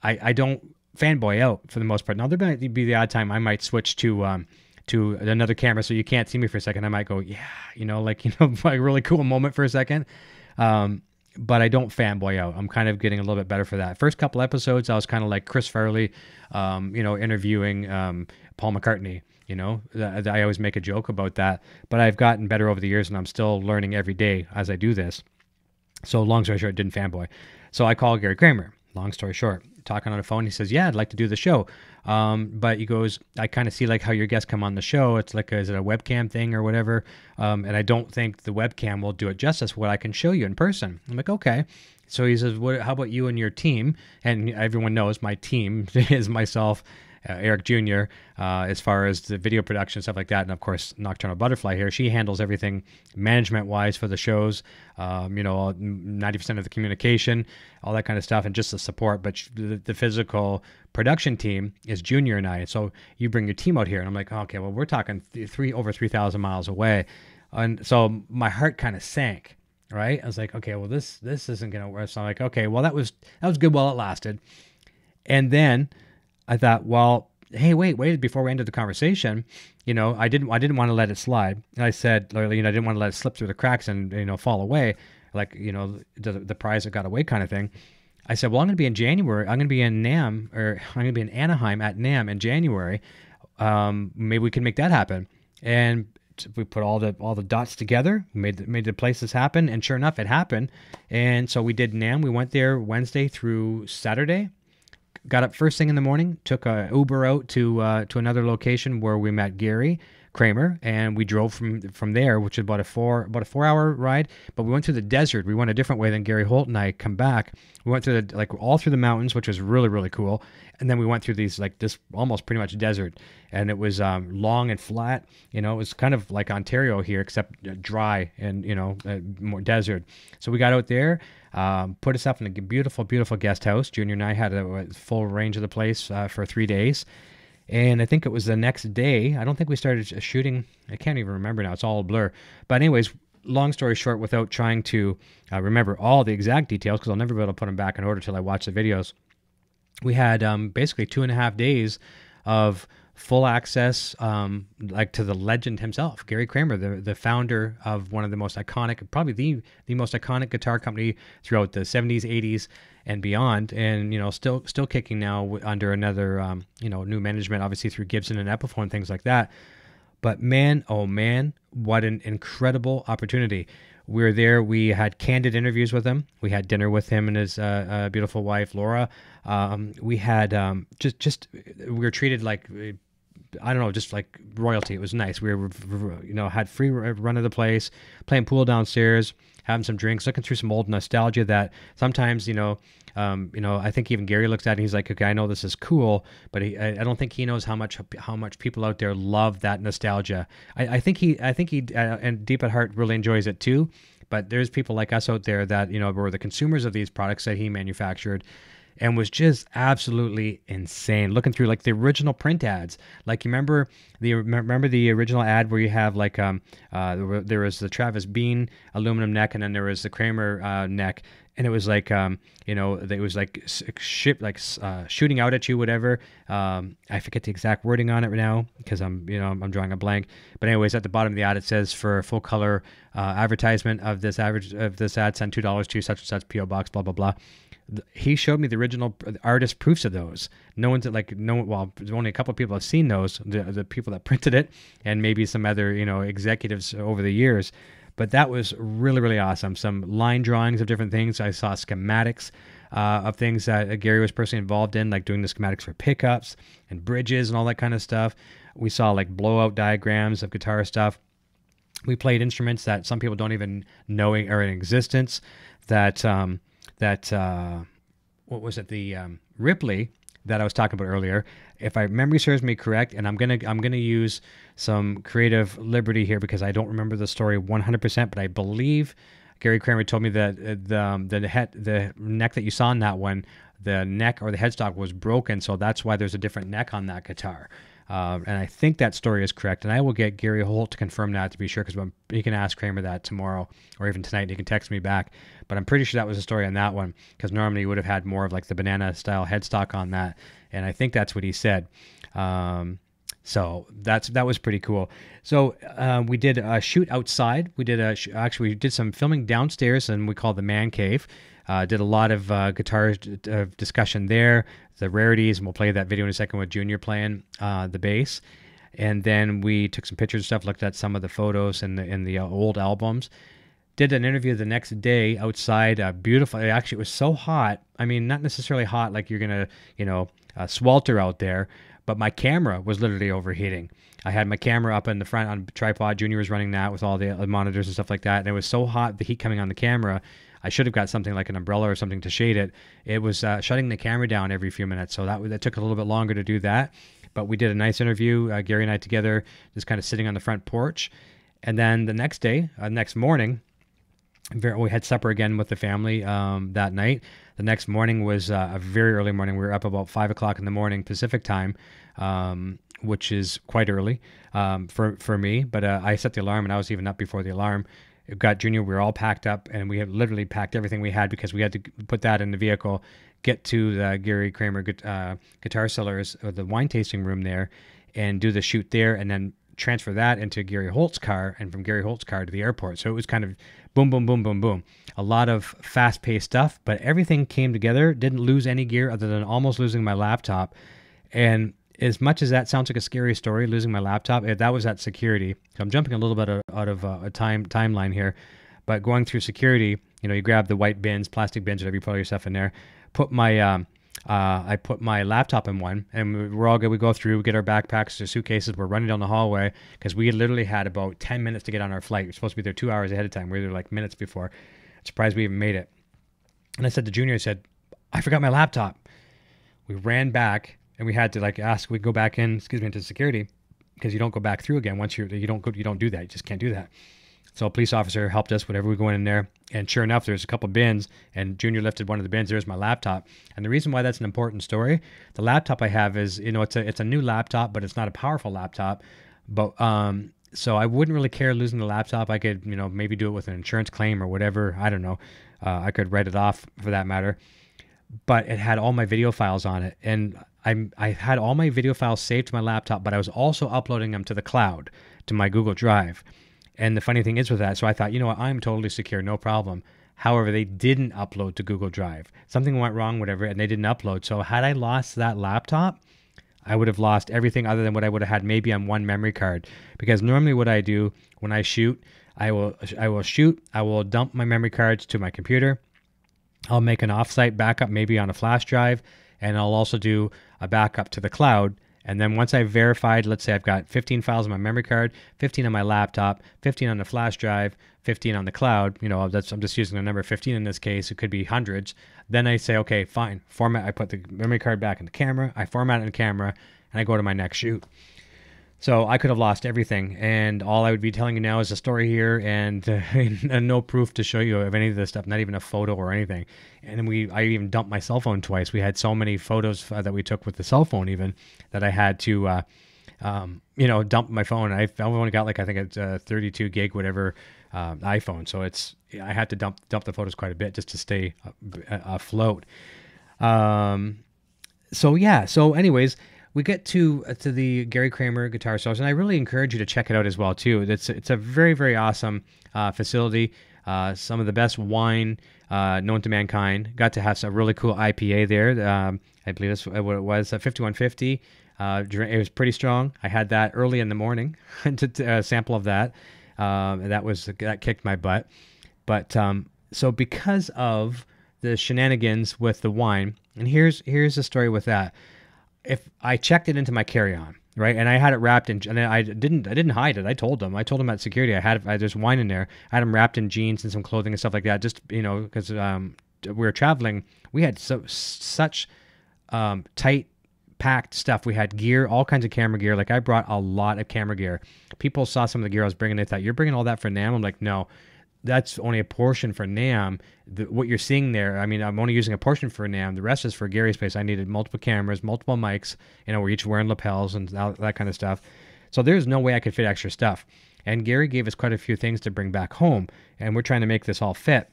I don't fanboy out for the most part. Now, there might be the odd time I might switch to another camera so you can't see me for a second. I might go, yeah, you know, like, a really cool moment for a second. But I don't fanboy out. I'm kind of getting a little bit better for that. First couple episodes, I was kind of like Chris Farley, interviewing Paul McCartney. You know, I always make a joke about that, but I've gotten better over the years, and I'm still learning every day as I do this. So long story short, didn't fanboy. So I call Gary Kramer. Long story short, talking on the phone, he says, yeah, I'd like to do the show. But he goes, I kind of see like how your guests come on the show. It's like, is it a webcam thing or whatever? And I don't think the webcam will do it justice what I can show you in person. I'm like, okay. So he says, how about you and your team? And everyone knows my team is myself, Eric Jr., as far as the video production, stuff like that. And of course, Nocturnal Butterfly here. She handles everything management-wise for the shows, 90% of the communication, all that kind of stuff, and just the support. But the physical production team is Junior and I. So you bring your team out here. And I'm like, okay, well, we're talking over 3,000 miles away. And so my heart kind of sank, right? I was like, okay, well, this isn't going to work. So I'm like, okay, well, that was good while it lasted. And then I thought, well, hey, wait, before we ended the conversation, I didn't want to let it slide. And I said, I didn't want to let it slip through the cracks and, fall away, like, the prize that got away kind of thing. I said, well, I'm going to be in January. I'm going to be in NAMM, or I'm going to be in Anaheim at NAMM in January. Maybe we can make that happen. And we put all the dots together, made the places happen. And sure enough, it happened. And so we did NAMM. We went there Wednesday through Saturday. Got up first thing in the morning, took a Uber out to another location where we met Gary Kramer, and we drove from there, which is about a 4-hour ride. But we went through the desert. We went a different way than Gary Holt and I come back. We went through all through the mountains, which was really, really cool. And then we went through these this almost pretty much desert, and it was long and flat. It was kind of like Ontario here, except dry and more desert. So we got out there. Put us up in a beautiful, beautiful guest house. Junior and I had a full range of the place for 3 days. And I think it was the next day. I don't think we started shooting. I can't even remember now. It's all a blur. But anyways, long story short, without trying to remember all the exact details, because I'll never be able to put them back in order till I watch the videos, we had basically 2.5 days of full access, to the legend himself, Gary Kramer, the founder of one of the most iconic, probably the most iconic guitar company throughout the 70s, 80s, and beyond, and still kicking now under another new management, obviously through Gibson and Epiphone and things like that. But man, oh man, what an incredible opportunity. We were there. We had candid interviews with him. We had dinner with him and his beautiful wife, Laura. We had we were treated like, I don't know, just like royalty. It was nice. We were, had free run of the place, playing pool downstairs, having some drinks, looking through some old nostalgia that sometimes, I think even Gary looks at it and he's like, okay, I know this is cool, but I don't think he knows how much people out there love that nostalgia. I think he and deep at heart really enjoys it too. But there's people like us out there that, were the consumers of these products that he manufactured, and was just absolutely insane. Looking through like the original print ads, like you remember the original ad where you have like there was the Travis Bean aluminum neck, and then there was the Kramer neck, and it was like it was like shooting out at you, whatever. I forget the exact wording on it right now because I'm drawing a blank. But anyways, at the bottom of the ad it says, for full color advertisement of this ad, send $2 to such and such PO box, blah blah blah. He showed me the original artist proofs of those. There's only a couple of people have seen those, the people that printed it, and maybe some other, executives over the years. But that was really, really awesome. Some line drawings of different things. I saw schematics of things that Gary was personally involved in, like doing the schematics for pickups and bridges and all that kind of stuff. We saw like blowout diagrams of guitar stuff. We played instruments that some people don't even know are in existence. That what was it? The Ripley that I was talking about earlier. If my memory serves me correct, and I'm gonna use some creative liberty here because I don't remember the story 100%, but I believe Gary Kramer told me that the neck that you saw in that one, the neck or the headstock was broken, so that's why there's a different neck on that guitar. And I think that story is correct, and I will get Gary Holt to confirm that to be sure, because he can ask Kramer that tomorrow or even tonight. He can text me back, but I'm pretty sure that was the story on that one, because normally you would have had more of like the banana style headstock on that, and I think that's what he said. So that was pretty cool. So we did a shoot outside. We did actually we did some filming downstairs, and we called the man cave. Did a lot of guitar discussion there, the rarities, and we'll play that video in a second with Junior playing the bass. And then we took some pictures and stuff, looked at some of the photos in the old albums. Did an interview the next day outside, beautiful. Actually, it was so hot. I mean, not necessarily hot like you're going to, swelter out there, but my camera was literally overheating. I had my camera up in the front on a tripod. Junior was running that with all the monitors and stuff like that. And it was so hot, the heat coming on the camera, I should have got something like an umbrella or something to shade it. It was shutting the camera down every few minutes. So that took a little bit longer to do that. But we did a nice interview, Gary and I together, just kind of sitting on the front porch. And then the next day, next morning, we had supper again with the family that night. The next morning was a very early morning. We were up about 5 o'clock in the morning Pacific time, which is quite early for me. But I set the alarm, and I was even up before the alarm. It got Junior. We were all packed up, and we had literally packed everything we had because we had to put that in the vehicle, get to the Gary Kramer Guitar Cellars, or the wine tasting room there, and do the shoot there, and then transfer that into Gary Holt's car, and from Gary Holt's car to the airport. So it was kind of boom, boom, boom, boom, boom. A lot of fast-paced stuff, but everything came together. Didn't lose any gear other than almost losing my laptop. And as much as that sounds like a scary story, losing my laptop, that was at security. So I'm jumping a little bit out of a timeline here, but going through security, you grab the white bins, plastic bins, whatever you put all your stuff in there. I put my laptop in one, and we're all good. We go through, we get our backpacks, our suitcases. We're running down the hallway because we literally had about 10 minutes to get on our flight. We're supposed to be there 2 hours ahead of time. We were there like minutes before. Surprised we even made it. And I said to Junior, I forgot my laptop. We ran back, and we had to ask, we go back into security, because you don't go back through again once you don't do that. You just can't do that. So a police officer helped us whenever we go in there, and sure enough, there's a couple bins, and Junior lifted one of the bins. There's my laptop, and the reason why that's an important story, the laptop I have is, it's a new laptop, but it's not a powerful laptop. But so I wouldn't really care losing the laptop. I could maybe do it with an insurance claim or whatever. I don't know. I could write it off for that matter. But it had all my video files on it, and I had all my video files saved to my laptop, but I was also uploading them to the cloud, to my Google Drive. And the funny thing is with that, so I thought, I'm totally secure, no problem. However, they didn't upload to Google Drive. Something went wrong, whatever, and they didn't upload. So had I lost that laptop, I would have lost everything other than what I would have had maybe on one memory card. Because normally what I do when I shoot, I will dump my memory cards to my computer. I'll make an offsite backup maybe on a flash drive, and I'll also do a backup to the cloud. And then once I've verified, let's say I've got 15 files on my memory card, 15 on my laptop, 15 on the flash drive, 15 on the cloud, I'm just using the number 15 in this case, it could be hundreds. Then I say, okay, fine, format, I put the memory card back in the camera, I format it in the camera, and I go to my next shoot. So I could have lost everything, and all I would be telling you now is a story here, and no proof to show you of any of this stuff, not even a photo or anything. And I even dumped my cell phone twice. We had so many photos that we took with the cell phone even that I had to, dump my phone. I've only got I think it's a 32 gig whatever iPhone, so I had to dump the photos quite a bit just to stay afloat. So anyways. We get to the Gary Kramer Guitar Cellars, and I really encourage you to check it out as well too. It's a very, very awesome facility. Some of the best wine known to mankind. Got to have some really cool IPA there. I believe that's what it was, 5150. It was pretty strong. I had that early in the morning to sample of that. That kicked my butt. But so because of the shenanigans with the wine, and here's the story with that. If I checked it into my carry-on, right? And I had it wrapped in, and I didn't hide it. I told them at security, there's wine in there. I had them wrapped in jeans and some clothing and stuff like that. Just, you know, because we were traveling, we had such tight packed stuff. We had gear, all kinds of camera gear. Like I brought a lot of camera gear. People saw some of the gear I was bringing. They thought, you're bringing all that for NAMM? I'm like, no, that's only a portion for NAMM. What you're seeing there, I mean, I'm only using a portion for NAMM. The rest is for Gary's place. I needed multiple cameras, multiple mics, you know, we're each wearing lapels and that kind of stuff. So there's no way I could fit extra stuff. And Gary gave us quite a few things to bring back home, and we're trying to make this all fit.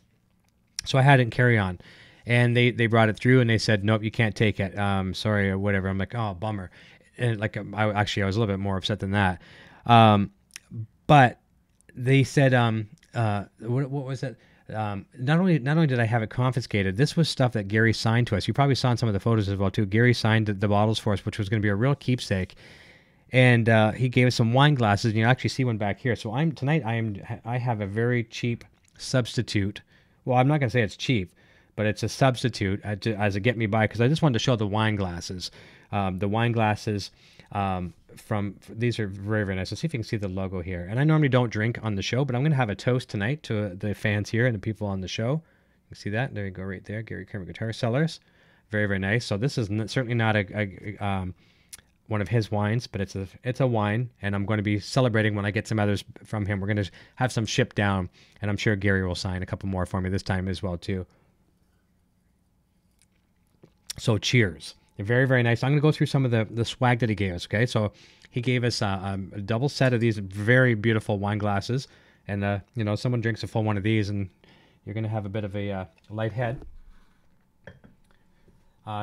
So I had it in carry-on. And they brought it through, and they said, nope, you can't take it. Sorry, or whatever. I'm like, oh, bummer. And like, I was a little bit more upset than that. But they said, what was it? Not only did I have it confiscated, this was stuff that Gary signed to us. You probably saw in some of the photos as well too. Gary signed the bottles for us, which was going to be a real keepsake. And he gave us some wine glasses, and you actually see one back here. So I have a very cheap substitute. Well, I'm not going to say it's cheap, but it's a substitute as a get me by, because I just wanted to show the wine glasses. The wine glasses these are very, very nice. Let's see if you can see the logo here. And I normally don't drink on the show, but I'm going to have a toast tonight to the fans here and the people on the show. You see that? There you go, right there. Gary Kramer Guitar Sellers. Very, very nice. So this is certainly not one of his wines, but it's a wine, and I'm going to be celebrating when I get some others from him. We're going to have some shipped down, and I'm sure Gary will sign a couple more for me this time as well too. So cheers. They're very, very nice. I'm going to go through some of the swag that he gave us, okay? So he gave us a double set of these very beautiful wine glasses. And, you know, someone drinks a full one of these, and you're going to have a bit of a light head.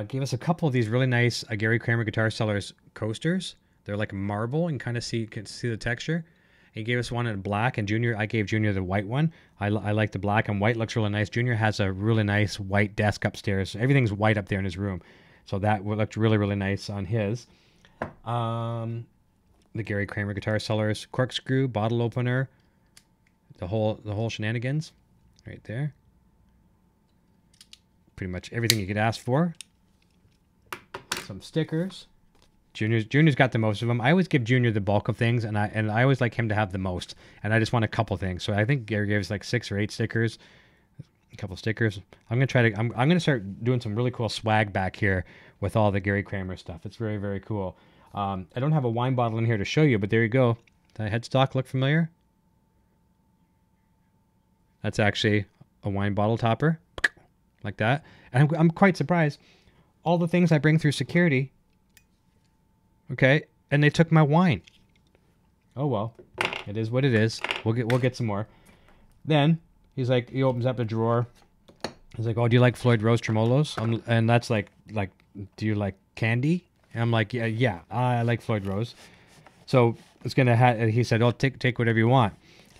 Gave us a couple of these really nice Gary Kramer Guitar Sellers coasters. They're like marble, and kind of can see the texture. He gave us one in black, and I gave Junior the white one. I like the black, and white looks really nice. Junior has a really nice white desk upstairs. Everything's white up there in his room. So that looked really, really nice on his. The Gary Kramer Guitar Sellers corkscrew, bottle opener, the whole shenanigans right there. Pretty much everything you could ask for. Some stickers. Junior's got the most of them. I always give Junior the bulk of things, and I always like him to have the most. And I just want a couple things. So I think Gary gave us like 6 or 8 stickers. A couple stickers. I'm gonna start doing some really cool swag back here with all the Gary Kramer stuff. It's very, very cool. I don't have a wine bottle in here to show you, but there you go. The headstock look familiar? That's actually a wine bottle topper, like that. And I'm quite surprised. All the things I bring through security, okay, and they took my wine. Oh well, it is what it is. We'll get some more. Then he's like, he opens up a drawer. He's like, oh, do you like Floyd Rose tremolos? And that's like, do you like candy? And I'm like, yeah, I like Floyd Rose. So it's gonna. He said, oh, take whatever you want.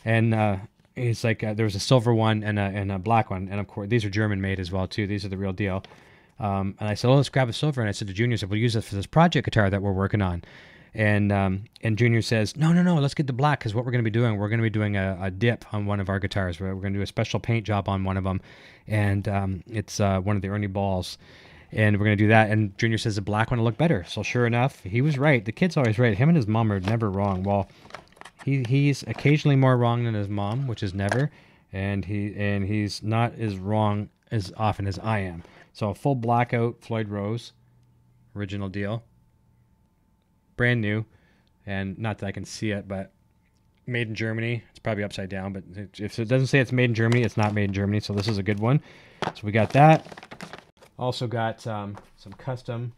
And he's like, there was a silver one and a black one, and of course these are German made as well too. These are the real deal. And I said, oh, let's grab a silver. And I said to Junior, we'll use this for this project guitar that we're working on. And Junior says, no, let's get the black, because what we're going to be doing, a dip on one of our guitars. We're going to do a special paint job on one of them, and it's one of the Ernie balls, and we're going to do that. And Junior says the black one will look better. So sure enough, he was right. The kid's always right. Him and his mom are never wrong. Well, he's occasionally more wrong than his mom, which is never, and he's not as wrong as often as I am. So a full blackout Floyd Rose, original deal. Brand new, and not that I can see it, but made in Germany. It's probably upside down, but if it doesn't say it's made in Germany, it's not made in Germany. So this is a good one. So we got that. Also got some custom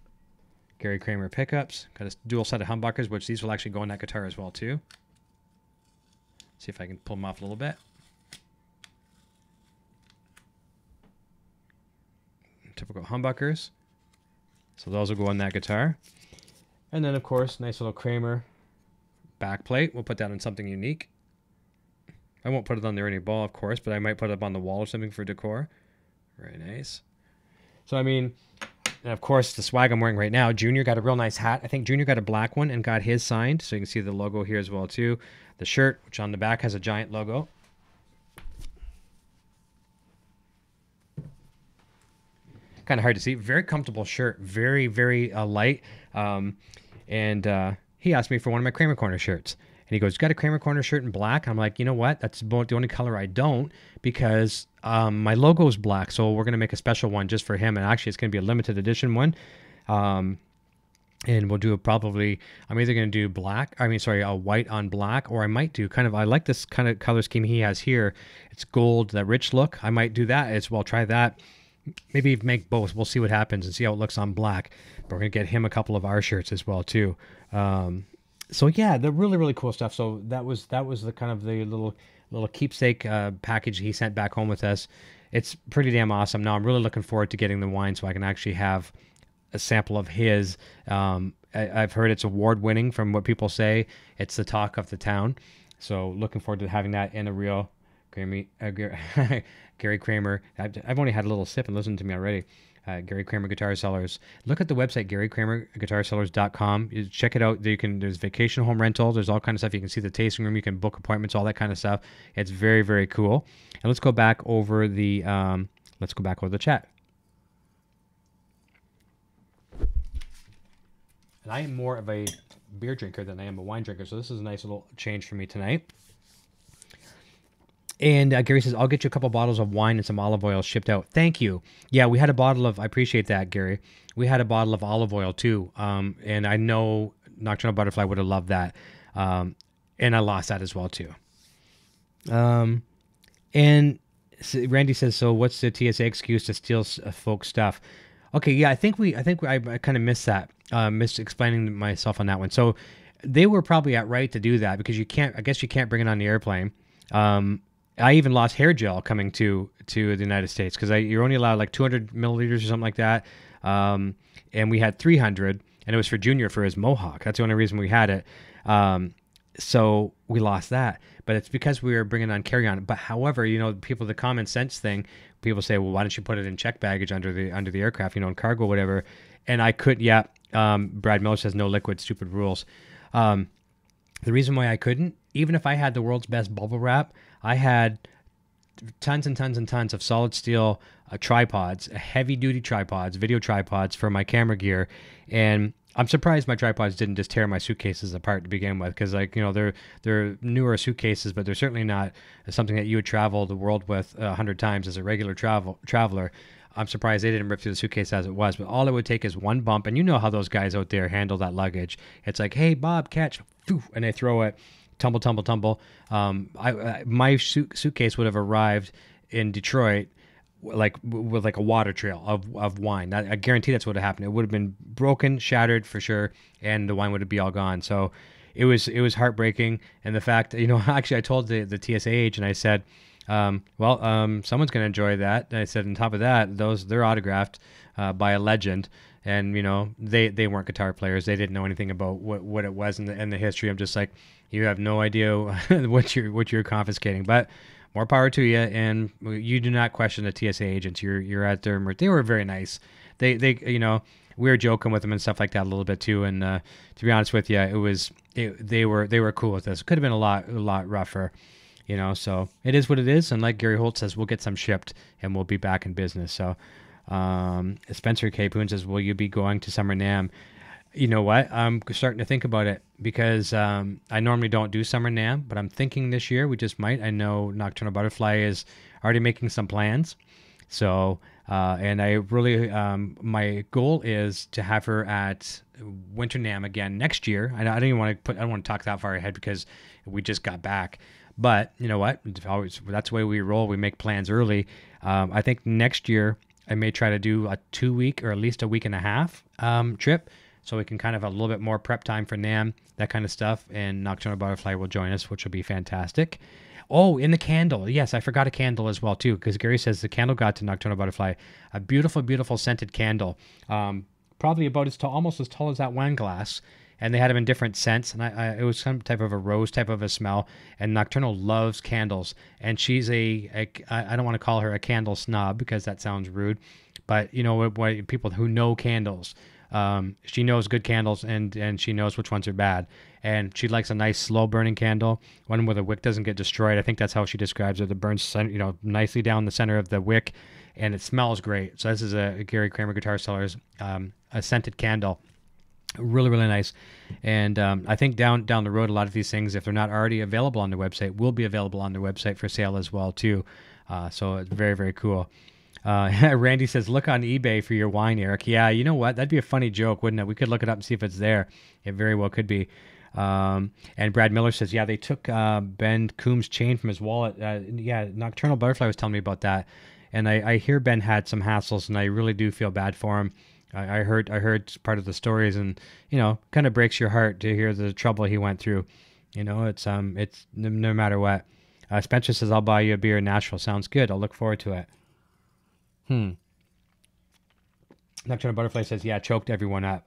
Gary Kramer pickups. Got a dual set of humbuckers, which these will actually go on that guitar as well too. See if I can pull them off a little bit. Typical humbuckers. So those will go on that guitar. And then, of course, nice little Kramer backplate. We'll put that on something unique. I won't put it on the Ernie ball, of course, but I might put it up on the wall or something for decor. Very nice. So, I mean, and of course, the swag I'm wearing right now, Junior got a real nice hat. I think Junior got a black one and got his signed. So you can see the logo here as well, too. The shirt, which on the back has a giant logo. Kind of hard to see. Very comfortable shirt. Very, very light. And he asked me for one of my Kramer Corner shirts. And he goes, "You got a Kramer Corner shirt in black?" I'm like, you know what? That's about the only color I don't, because my logo is black. So we're going to make a special one just for him. And actually, it's going to be a limited edition one. And we'll do probably, I'm either going to do a white on black, or I might do I like this kind of color scheme he has here. It's gold, that rich look. I might do that as well. Try that. Maybe make both. We'll see what happens and see how it looks on black. But we're going to get him a couple of our shirts as well, too. So yeah, the really, really cool stuff. So that was the kind of the little keepsake package he sent back home with us. It's pretty damn awesome. Now I'm really looking forward to getting the wine so I can actually have a sample of his. I've heard it's award-winning from what people say. It's the talk of the town. So looking forward to having that in a real Gary Kramer. I've only had a little sip and listened to me already. Gary Kramer Guitar Cellars. Look at the website, GaryKramerGuitarCellars.com. You check it out. There's vacation home rentals. There's all kinds of stuff. You can see the tasting room. You can book appointments, all that kind of stuff. It's very, very cool. And let's go back over the chat. And I am more of a beer drinker than I am a wine drinker, so this is a nice little change for me tonight. And Gary says, "I'll get you a couple bottles of wine and some olive oil shipped out." Thank you. Yeah, we had a bottle of, I appreciate that, Gary. We had a bottle of olive oil too. And I know Nocturnal Butterfly would have loved that. And I lost that as well too. And Randy says, "So what's the TSA excuse to steal folk stuff?" Okay, yeah, I think I kind of missed that. Explaining myself on that one. So they were probably right to do that, because I guess you can't bring it on the airplane. I even lost hair gel coming to the United States, because you're only allowed like 200 milliliters or something like that. And we had 300, and it was for Junior for his mohawk. That's the only reason we had it. So we lost that, but it's because we were bringing on carry-on. But however, the common sense thing, people say, well, why don't you put it in check baggage under the aircraft, in cargo, whatever. And I could, yeah. Brad Miller says no liquid, stupid rules. The reason why I couldn't, even if I had the world's best bubble wrap, I had tons and tons and tons of solid steel tripods, heavy duty tripods, video tripods for my camera gear. And I'm surprised my tripods didn't just tear my suitcases apart to begin with, because they're newer suitcases, but they're certainly not something that you would travel the world with 100 times as a regular traveler. I'm surprised they didn't rip through the suitcase as it was, but all it would take is one bump, and you know how those guys out there handle that luggage. It's like, "Hey, Bob, catch," and they throw it, tumble, tumble, tumble. My suitcase would have arrived in Detroit with a water trail of wine. I guarantee that's what would have happened. It would have been broken, shattered for sure, and the wine would be all gone. So it was heartbreaking. And the fact, actually I told the TSA agent, I said, someone's going to enjoy that. And I said, on top of that, they're autographed by a legend. And, they weren't guitar players. They didn't know anything about what it was in the history. I'm just like, you have no idea what you're confiscating. But more power to you. And you do not question the TSA agents. You're at their mercy. They were very nice. They we were joking with them and stuff like that a little bit too. And to be honest with you, they were cool with us. It could have been a lot rougher. So it is what it is. And like Gary Holt says, we'll get some shipped and we'll be back in business. So Spencer K. Poon says, will you be going to Summer NAMM? You know what? I'm starting to think about it, because I normally don't do Summer NAMM, but I'm thinking this year we just might. I know Nocturnal Butterfly is already making some plans. So, and I really, my goal is to have her at Winter NAMM again next year. I don't want to talk that far ahead, because we just got back. But you know what? That's the way we roll. We make plans early. I think next year I may try to do a 2-week or at least a week and a half trip, so we can kind of have a little bit more prep time for NAMM, that kind of stuff. And Nocturnal Butterfly will join us, which will be fantastic. Oh, in the candle. Yes, I forgot a candle as well too, because Gary says the candle got to Nocturnal Butterfly. A beautiful, beautiful scented candle. Probably about almost as tall as that wine glass. And they had them in different scents, and it was some type of a rose type of a smell. And Nocturnal loves candles, and she's I don't want to call her a candle snob, because that sounds rude, but what people who know candles, she knows good candles, and she knows which ones are bad. And she likes a nice slow burning candle, one where the wick doesn't get destroyed. I think that's how she describes it. It burns nicely down the center of the wick, and it smells great. So this is a Gary Kramer Guitar Cellars a scented candle. Really, really nice. And I think down the road, a lot of these things, if they're not already available on their website, will be available on their website for sale as well too. So it's very, very cool. Randy says, look on eBay for your wine, Eric. Yeah, you know what? That'd be a funny joke, wouldn't it? We could look it up and see if it's there. It very well could be. And Brad Miller says, yeah, they took Ben Coombs' chain from his wallet. Yeah, Nocturnal Butterfly was telling me about that. And I hear Ben had some hassles, and I really do feel bad for him. I heard part of the stories, and kind of breaks your heart to hear the trouble he went through. It's no matter what. Spencer says, I'll buy you a beer in Nashville. Sounds good. I'll look forward to it. Nocturnal Butterfly says, yeah, choked everyone up.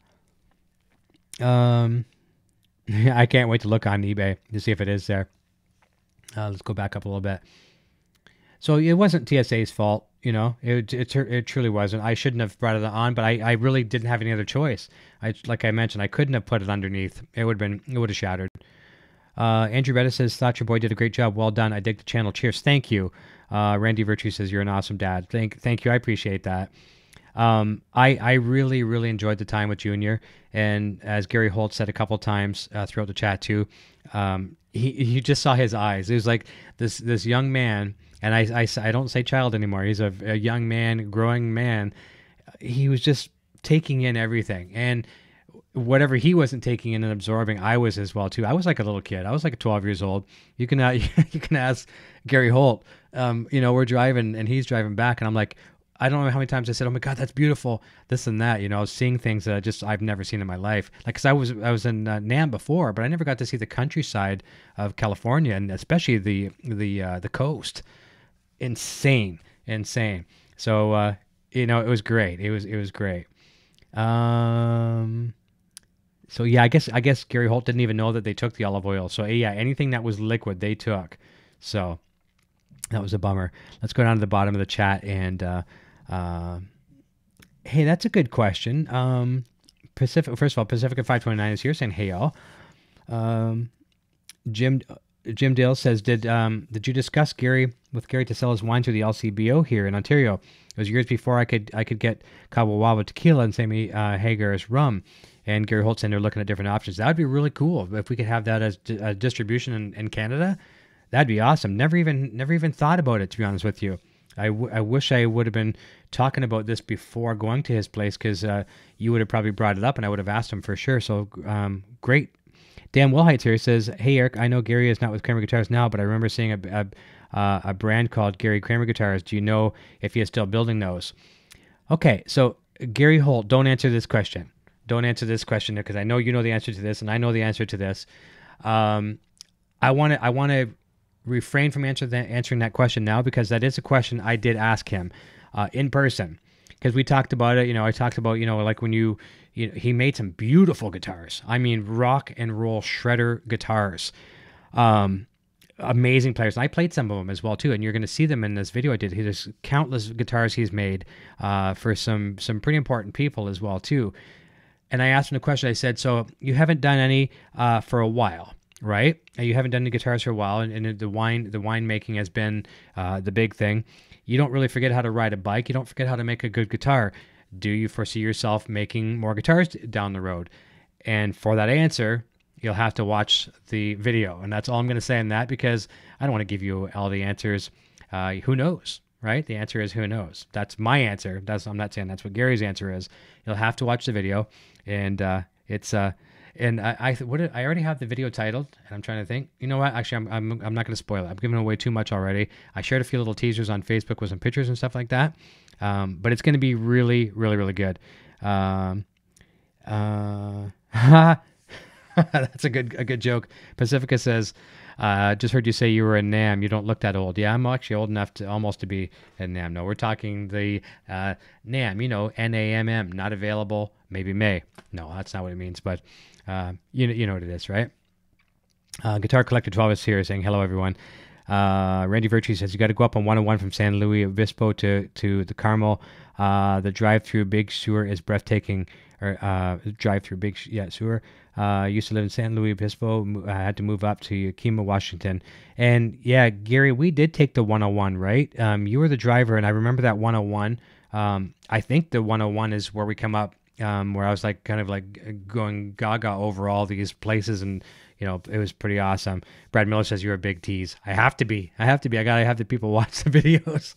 I can't wait to look on eBay to see if it is there. Let's go back up a little bit. So it wasn't TSA's fault, it truly wasn't. I shouldn't have brought it on, but I really didn't have any other choice. Like I mentioned, I couldn't have put it underneath. It would have shattered. Andrew Redda says, thought your boy did a great job. Well done. I dig the channel. Cheers. Thank you. Randy Virtue says, you're an awesome dad. Thank you. I appreciate that. I really, really enjoyed the time with Junior. And as Gary Holt said a couple times throughout the chat too, you just saw his eyes. It was like this young man, and I don't say child anymore. He's a young man, growing man. He was just taking in everything. And whatever he wasn't taking in and absorbing, I was as well too. I was like a little kid. I was like 12 years old. You can ask Gary Holt. We're driving and he's driving back, and I'm like, I don't know how many times I said, "Oh my God, that's beautiful," this and that. Seeing things that I've never seen in my life. Like, cause I was in NAMM before, but I never got to see the countryside of California, and especially the coast. Insane. So it was great. It was great. So yeah, I guess Gary Holt didn't even know that they took the olive oil. So yeah, anything that was liquid they took. So that was a bummer. Let's go down to the bottom of the chat and hey, that's a good question. First of all, Pacifica 529 is here saying, hey y'all. Jim Dale says, did you discuss Gary to sell his wine through the LCBO here in Ontario? It was years before I could get Cabo Wabo tequila and Sammy Hagar's rum. And Gary Holt saying they're looking at different options. That would be really cool if we could have that as distribution in Canada. That'd be awesome. Never even thought about it, to be honest with you. I wish I would have been talking about this before going to his place, because you would have probably brought it up and I would have asked him for sure. So great. Dan Wilhite here says, hey Eric, I know Gary is not with Kramer Guitars now, but I remember seeing a brand called Gary Kramer Guitars. Do you know if he is still building those? Okay, so Gary Holt, don't answer this question. Don't answer this question, because I know you know the answer to this, and I know the answer to this. I want to refrain from answering that question now, because that is a question I did ask him in person, because we talked about it. I talked about like when he made some beautiful guitars. I mean, rock and roll shredder guitars. Amazing players. And I played some of them as well too, and you're going to see them in this video I did. There's countless guitars he's made for some pretty important people as well too. And I asked him the question. I said, so you haven't done any for a while, right? You haven't done any guitars for a while, and the wine making has been the big thing. You don't really forget how to ride a bike. You don't forget how to make a good guitar. Do you foresee yourself making more guitars down the road? And for that answer, you'll have to watch the video. And that's all I'm going to say on that, because I don't want to give you all the answers. Who knows, right? The answer is who knows. That's my answer. I'm not saying that's what Gary's answer is. You'll have to watch the video. And it's and I already have the video titled, and I'm trying to think. You know what? Actually, I'm not going to spoil it. I'm giving away too much already. I shared a few little teasers on Facebook with some pictures and stuff like that. But it's going to be really, really, really good. That's a good joke. Pacifica says, just heard you say you were in NAMM. You don't look that old. Yeah, I'm actually old enough to almost to be in NAMM. No, we're talking the NAMM, NAMM, not available, maybe May. No, that's not what it means, but you know what it is, right? Guitar Collector 12 is here saying, hello, everyone. Randy Virtue says, you got to go up on 101 from San Luis Obispo to the Carmel. The drive-through Big Sewer is breathtaking. Or drive-through Big Sewer. Used to live in San Luis Obispo. I had to move up to Yakima, Washington. And yeah, Gary, we did take the 101, right? You were the driver, and I remember that 101. I think the 101 is where we come up where I was like kind of like going gaga over all these places, and it was pretty awesome. Brad Miller says you're a big tease. I have to be. I gotta have the people watch the videos.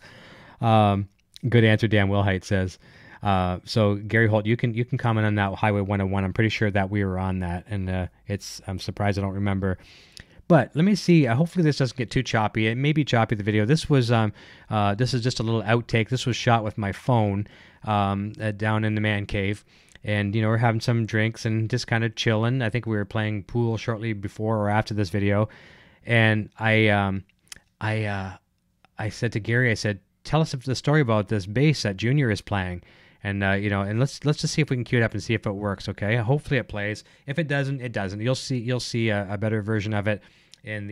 Good answer, Dan Wilhite says. So Gary Holt, you can comment on that Highway 101. I'm pretty sure that we were on that, and I'm surprised I don't remember. But let me see. Hopefully this doesn't get too choppy. It may be choppy, the video. This is just a little outtake. This was shot with my phone down in the man cave. And, we're having some drinks and just kind of chilling. I think we were playing pool shortly before or after this video. And I said to Gary, I said, tell us the story about this bass that Junior is playing. And, and let's just see if we can cue it up and see if it works, okay? Hopefully it plays. If it doesn't, it doesn't. You'll see a better version of it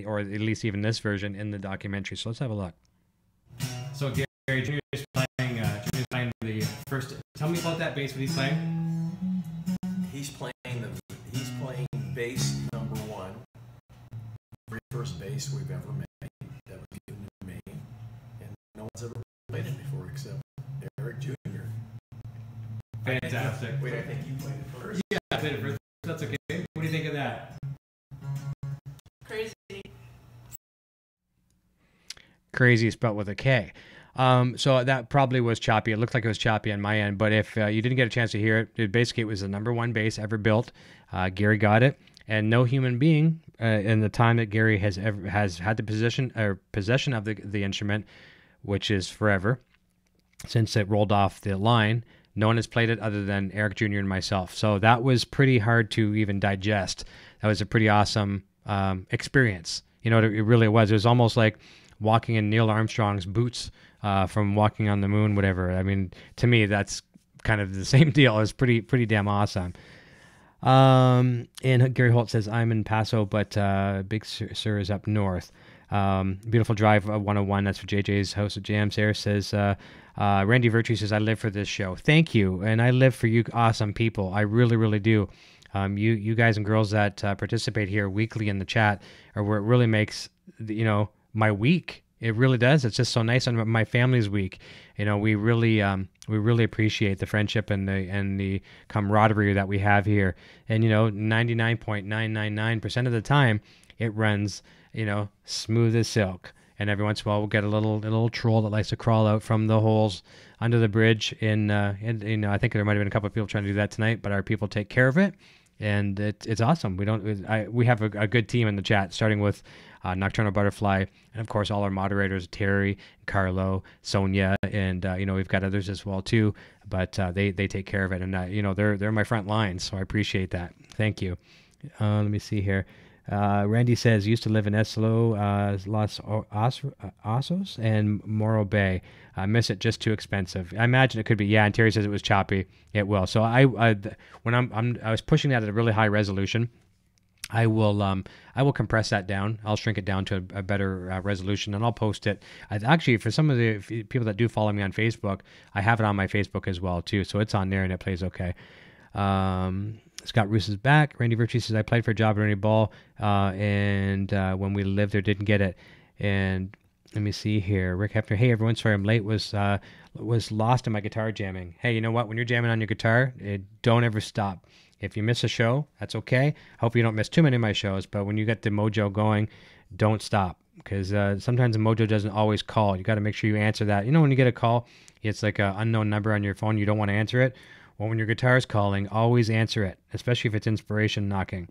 or at least even this version in the documentary. So let's have a look. So Gary, Junior's playing the first. Tell me about that bass. What he's playing? He's playing bass number 1, very first bass we've ever made. That was given to me, and no one's ever played it before except Eric Jr. Fantastic. Wait, I think you played it first. Yeah, I played it first. That's okay. What do you think of that? Crazy. Crazy spelled with a K. So that probably was choppy. It looked like it was choppy on my end, but if you didn't get a chance to hear it, basically it was the number 1 bass ever built. Gary got it, and no human being in the time that Gary has had the possession of the instrument, which is forever, since it rolled off the line. No one has played it other than Eric Jr. and myself. So that was pretty hard to even digest. That was a pretty awesome experience. It really was. It was almost like walking in Neil Armstrong's boots from Walking on the Moon, whatever. I mean, to me, that's kind of the same deal. It's pretty damn awesome. And Gary Holt says, I'm in Paso, but Big Sur is up north. Beautiful drive 101. That's for JJ's House of Jams there. Says, Randy Virtue says, I live for this show. Thank you. And I live for you awesome people. I really, really do. You guys and girls that participate here weekly in the chat are where it really makes, my week. It really does. It's just so nice on my family's week. We really appreciate the friendship and the camaraderie that we have here. And 99.999% of the time, it runs smooth as silk. And every once in a while, we'll get a little troll that likes to crawl out from the holes under the bridge. And I think there might have been a couple of people trying to do that tonight, but our people take care of it. And it's awesome. We have a good team in the chat, starting with Nocturnal Butterfly, and of course all our moderators, Terry, Carlo, Sonia, and we've got others as well too. But they take care of it, and they're my front lines, so I appreciate that. Thank you. Let me see here. Randy says used to live in Eslo, Los Osos, and Morro Bay. I miss it, just too expensive. I imagine it could be. Yeah, and Terry says it was choppy. It will. So I was pushing that at a really high resolution. I will compress that down. I'll shrink it down to a better resolution, and I'll post it. Actually, for some of the people that do follow me on Facebook, I have it on my Facebook as well too. So it's on there and it plays okay. Scott Roos is back. Randy Virtue says, I played for a job at Ernie Ball, and when we lived there, didn't get it. And let me see here. Rick Hefner, hey everyone, sorry I'm late. Was lost in my guitar jamming. Hey, you know what? When you're jamming on your guitar, don't ever stop. If you miss a show, that's okay. I hope you don't miss too many of my shows, but when you get the mojo going, don't stop, because sometimes the mojo doesn't always call. You got to make sure you answer that. When you get a call, it's like an unknown number on your phone. You don't want to answer it. Well, when your guitar is calling, always answer it, especially if it's inspiration knocking.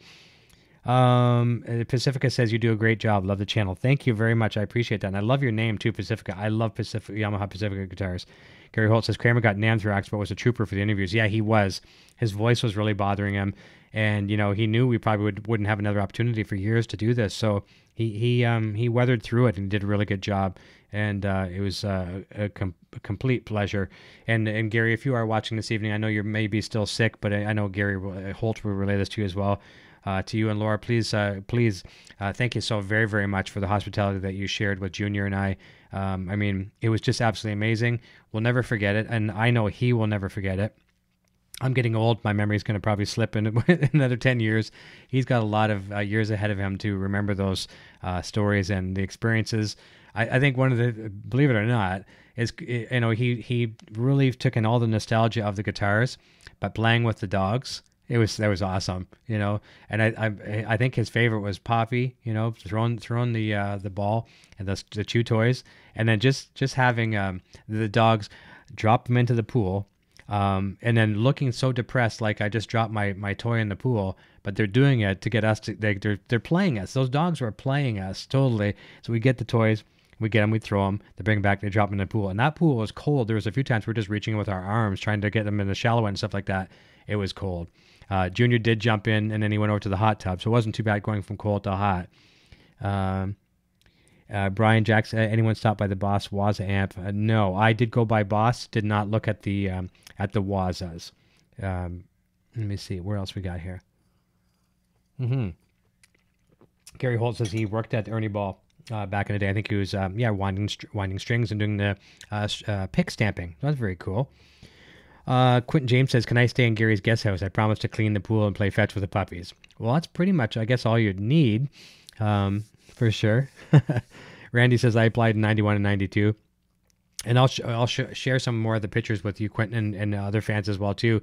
Pacifica says, you do a great job. Love the channel. Thank you very much. I appreciate that. And I love your name too, Pacifica. I love Yamaha Pacifica guitars. Gary Holt says, Kramer got anthrax, but was a trooper for the interviews. Yeah, he was. His voice was really bothering him. And, he knew we probably wouldn't have another opportunity for years to do this. So he weathered through it and did a really good job. And it was a complete pleasure. And Gary, if you are watching this evening, I know you're maybe still sick, but I know Gary Holt will relay this to you as well. To you and Laura, please, thank you so very, very much for the hospitality that you shared with Junior and I. I mean, it was just absolutely amazing. We'll never forget it, and I know he will never forget it. I'm getting old. My memory's going to probably slip in another 10 years. He's got a lot of years ahead of him to remember those stories and the experiences. I think one of the, believe it or not, is, he really took in all the nostalgia of the guitars, but playing with the dogs, that was awesome, you know. And I think his favorite was Poppy, you know, throwing the ball and the chew toys, and then just having the dogs drop them into the pool, and then looking so depressed, like I just dropped my toy in the pool, but they're doing it to get us to they're playing us. Those dogs were playing us totally. So we get the toys, we get them, we throw them, they bring them back, they drop them in the pool, and that pool was cold. There was a few times we're just reaching with our arms trying to get them in the shallow end and stuff like that. It was cold. Junior did jump in, and then he went over to the hot tub, so it wasn't too bad going from cold to hot. Brian Jackson, anyone stop by the Boss Waza amp? No, I did go by Boss. Did not look at the Wazas. Let me see where else we got here. Gary Holt says he worked at Ernie Ball back in the day. I think he was winding strings and doing the pick stamping. That was very cool. Quentin James says, can I stay in Gary's guest house? I promise to clean the pool and play fetch with the puppies. Well, that's pretty much, I guess, all you'd need, for sure. Randy says, I applied in 91 and 92. And I'll share some more of the pictures with you, Quentin, and other fans as well, too.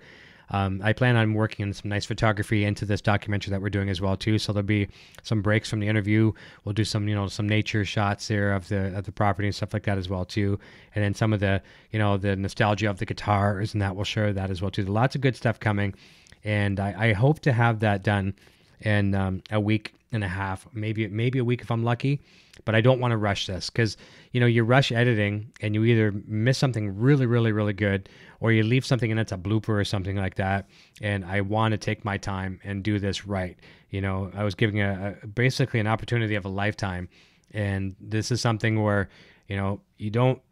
I plan on working on some nice photography into this documentary that we're doing as well, too. So there'll be some breaks from the interview. We'll do some, some nature shots there of the property and stuff like that as well, too. And then some of the, the nostalgia of the guitars, and that we'll share that as well, too. Lots of good stuff coming. And I hope to have that done in a week and a half, maybe a week if I'm lucky. But I don't want to rush this because, you rush editing and you either miss something really, really, really good, or you leave something and it's a blooper or something like that. And I want to take my time and do this right. I was giving basically an opportunity of a lifetime. And this is something where, you don't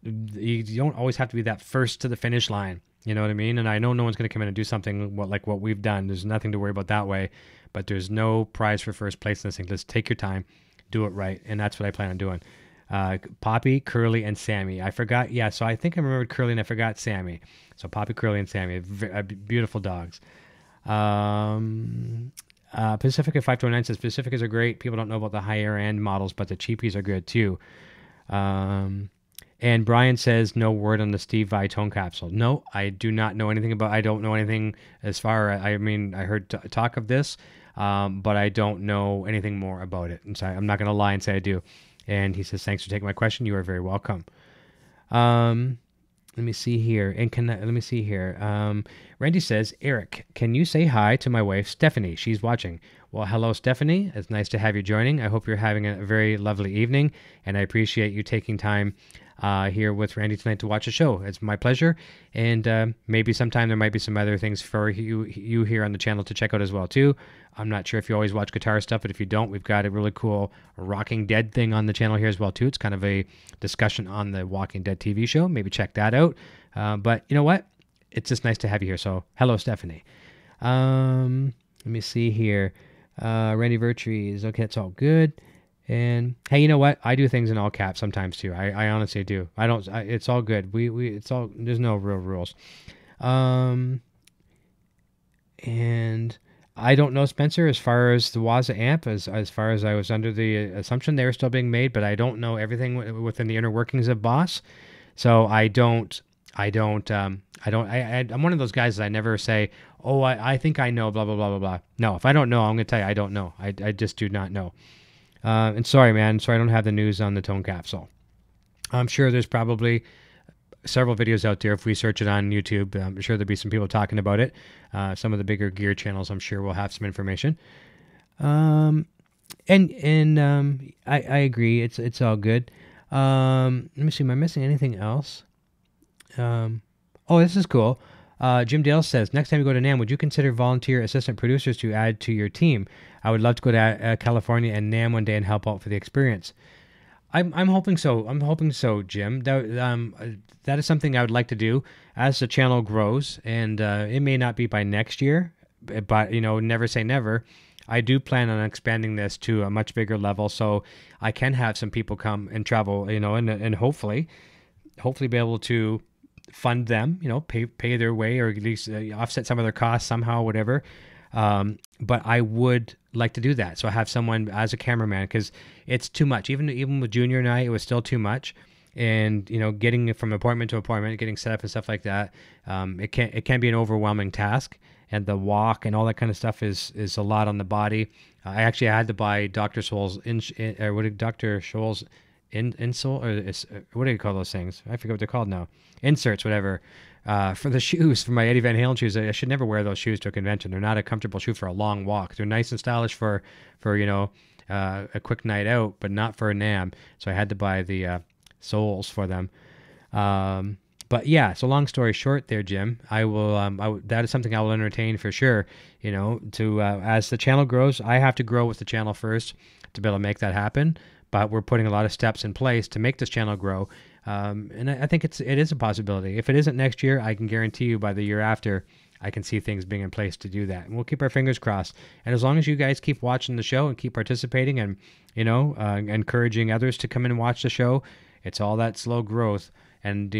always have to be that first to the finish line. You know what I mean? And I know no one's going to come in and do something like what we've done. There's nothing to worry about that way. But there's no prize for first place in this thing. Just take your time. Do it right, and that's what I plan on doing. Poppy, Curly, and Sammy. I forgot. Yeah, so I think I remembered Curly, and I forgot Sammy. So Poppy, Curly, and Sammy, beautiful dogs. Pacifica 529 says Pacificas are great. People don't know about the higher end models, but the cheapies are good too. And Brian says no word on the Steve Vai tone capsule. No, I do not know anything about. I don't know anything as far. I heard talk of this. But I don't know anything more about it. And so I'm not going to lie and say I do. And he says, thanks for taking my question. You are very welcome. Let me see here. Randy says, Eric, can you say hi to my wife, Stephanie? She's watching. Well, hello, Stephanie. It's nice to have you joining. I hope you're having a very lovely evening. And I appreciate you taking time here with Randy tonight to watch the show. It's my pleasure. And maybe sometime there might be some other things for you here on the channel to check out as well, too. I'm not sure if you always watch guitar stuff, but if you don't, we've got a really cool Rocking Dead thing on the channel here as well, too. It's kind of a discussion on the Walking Dead TV show. Maybe check that out. But you know what? It's just nice to have you here. So, hello, Stephanie. Let me see here. Randy Vertrees. Okay, it's all good. And hey, you know what? I do things in all caps sometimes too. I honestly do. It's all good. It's all. There's no real rules. And I don't know, Spencer, as far as the Waza amp, as far as I was under the assumption they were still being made, but I don't know everything within the inner workings of Boss. So I'm one of those guys that I never say, oh, I think I know, blah, blah, blah, blah, blah. No, if I don't know, I'm going to tell you I don't know. I just do not know. And sorry, man. Sorry I don't have the news on the tone capsule. I'm sure there's probably several videos out there. If we search it on YouTube, I'm sure there'll be some people talking about it. Some of the bigger gear channels, I'm sure, will have some information. I agree. It's all good. Let me see. Am I missing anything else? Oh, this is cool. Jim Dale says, next time you go to NAMM, would you consider volunteer assistant producers to add to your team? I would love to go to California and NAMM one day and help out for the experience. I'm hoping so. I'm hoping so, Jim. That is something I would like to do as the channel grows, and it may not be by next year, but never say never. I do plan on expanding this to a much bigger level, so I can have some people come and travel, and hopefully be able to fund them, pay their way, or at least offset some of their costs somehow, whatever. But I would like to do that. So I have someone as a cameraman, because it's too much. Even with Junior and I, it was still too much. and getting it from appointment to appointment, getting set up and stuff like that, it can be an overwhelming task, and the walk and all that kind of stuff is a lot on the body. I actually had to buy Dr. Scholl's Dr. Scholl's insole, or what do you call those things? I forget what they're called now. Inserts, whatever. For the shoes, for my Eddie Van Halen shoes, I should never wear those shoes to a convention. They're not a comfortable shoe for a long walk. They're nice and stylish for a quick night out, but not for a NAMM. So I had to buy the soles for them. But yeah, so long story short there, Jim, I will, that is something I will entertain for sure. As the channel grows, I have to grow with the channel first to be able to make that happen. But we're putting a lot of steps in place to make this channel grow. And I think it is a possibility. If it isn't next year, I can guarantee you by the year after, I can see things being in place to do that. And we'll keep our fingers crossed. And as long as you guys keep watching the show and keep participating and, encouraging others to come in and watch the show, it's all that slow growth. And,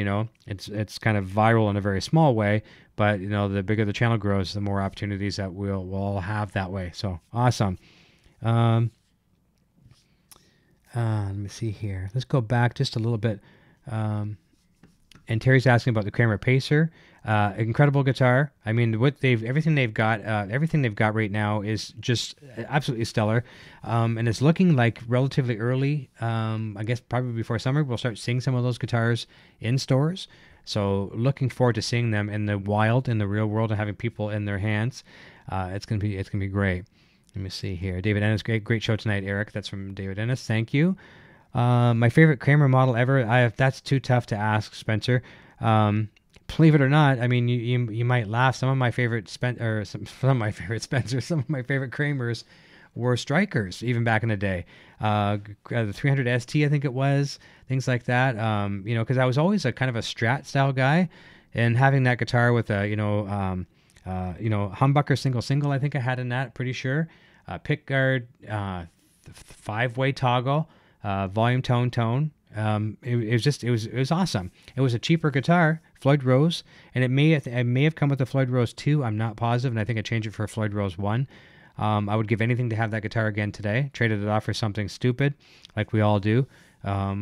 it's kind of viral in a very small way. But, the bigger the channel grows, the more opportunities that we'll all have that way. So awesome. Let me see here. Let's go back just a little bit. And Terry's asking about the Kramer Pacer. Incredible guitar. I mean, everything they've got right now is just absolutely stellar. And it's looking like relatively early. I guess probably before summer we'll start seeing some of those guitars in stores. So looking forward to seeing them in the wild, in the real world, and having people in their hands. It's gonna be great. Let me see here. David Ennis, great show tonight, Eric. That's from David Ennis. Thank you. My favorite Kramer model ever. That's too tough to ask, Spencer. Believe it or not, I mean, you might laugh. Some of my favorite some of my favorite Kramers were Strikers, even back in the day. The 300 ST, I think it was, things like that. Because I was always a kind of a Strat style guy, and having that guitar with a humbucker single, I think I had in that, pretty sure. Pickguard, 5-way toggle, volume tone. It was awesome. It was a cheaper guitar, Floyd Rose, and it may have come with a Floyd Rose 2. I'm not positive, and I think I changed it for a Floyd Rose 1. I would give anything to have that guitar again today. Traded it off for something stupid, like we all do. I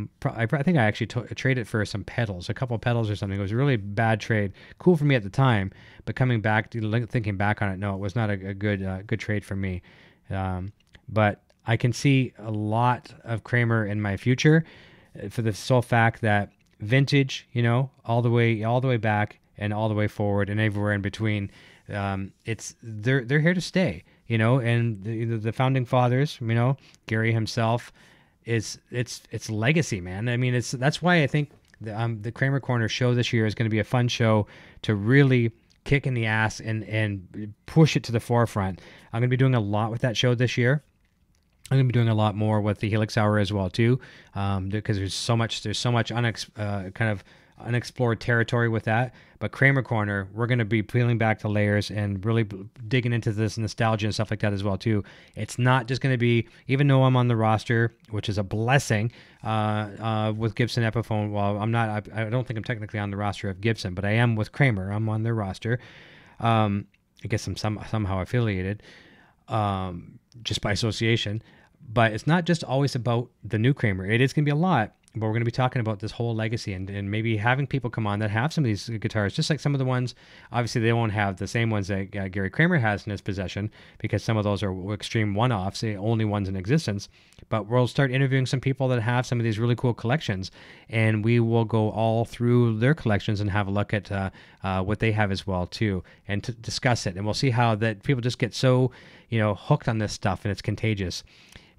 think I actually traded it for some pedals, a couple of pedals or something. It was a really bad trade. Cool for me at the time, but thinking back on it, no, it was not a good trade for me. But I can see a lot of Kramer in my future, for the sole fact that vintage, all the way back and all the way forward and everywhere in between, they're here to stay, and the founding fathers, Gary himself, it's legacy, man. I mean, that's why I think the Kramer Corner show this year is going to be a fun show to really kick in the ass and push it to the forefront. I'm going to be doing a lot with that show this year. I'm going to be doing a lot more with the Helix Hour as well too, because there's so much unexplored territory with that. But Kramer Corner, we're going to be peeling back the layers and really digging into this nostalgia and stuff like that as well too. It's not just going to be, even though I'm on the roster, which is a blessing, with Gibson Epiphone. Well, I'm not. I don't think I'm technically on the roster of Gibson, but I am with Kramer. I'm on their roster. I guess I'm somehow affiliated, just by association. But it's not just always about the new Kramer. It is going to be a lot, but we're going to be talking about this whole legacy and maybe having people come on that have some of these guitars, just like some of the ones, obviously they won't have the same ones that Gary Kramer has in his possession, because some of those are extreme one-offs, the only ones in existence. But we'll start interviewing some people that have some of these really cool collections, and we will go all through their collections and have a look at what they have as well too, and to discuss it. And we'll see how that people just get so, hooked on this stuff, and it's contagious.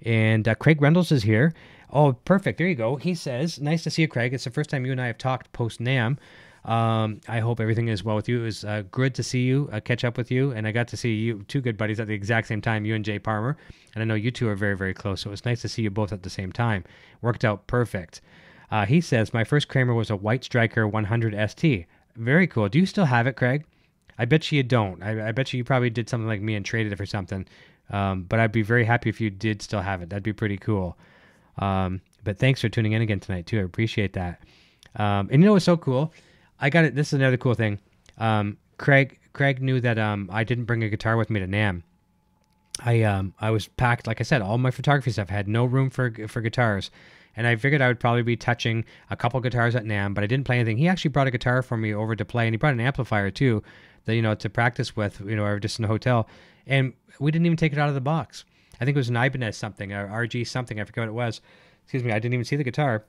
And Craig Rendels is here. Oh, perfect. There you go. He says, nice to see you, Craig. It's the first time you and I have talked post-NAMM. I hope everything is well with you. It was good to see you, catch up with you. And I got to see you, two good buddies, at the exact same time, you and Jay Palmer. And I know you two are very, very close. So it was nice to see you both at the same time. Worked out perfect. He says, my first Kramer was a White Striker 100 ST. Very cool. Do you still have it, Craig? I bet you don't. I bet you probably did something like me and traded it for something. But I'd be very happy if you did still have it. That'd be pretty cool. But thanks for tuning in again tonight too. I appreciate that. And what's so cool? I got it. This is another cool thing. Craig knew that I didn't bring a guitar with me to NAMM. I was packed, like I said, all my photography stuff. I had no room for guitars, and I figured I would probably be touching a couple guitars at NAMM, but I didn't play anything. He actually brought a guitar for me over to play, and he brought an amplifier too, that, to practice with, just in a hotel, and we didn't even take it out of the box. I think it was an Ibanez something, or RG something, I forget what it was. Excuse me, I didn't even see the guitar,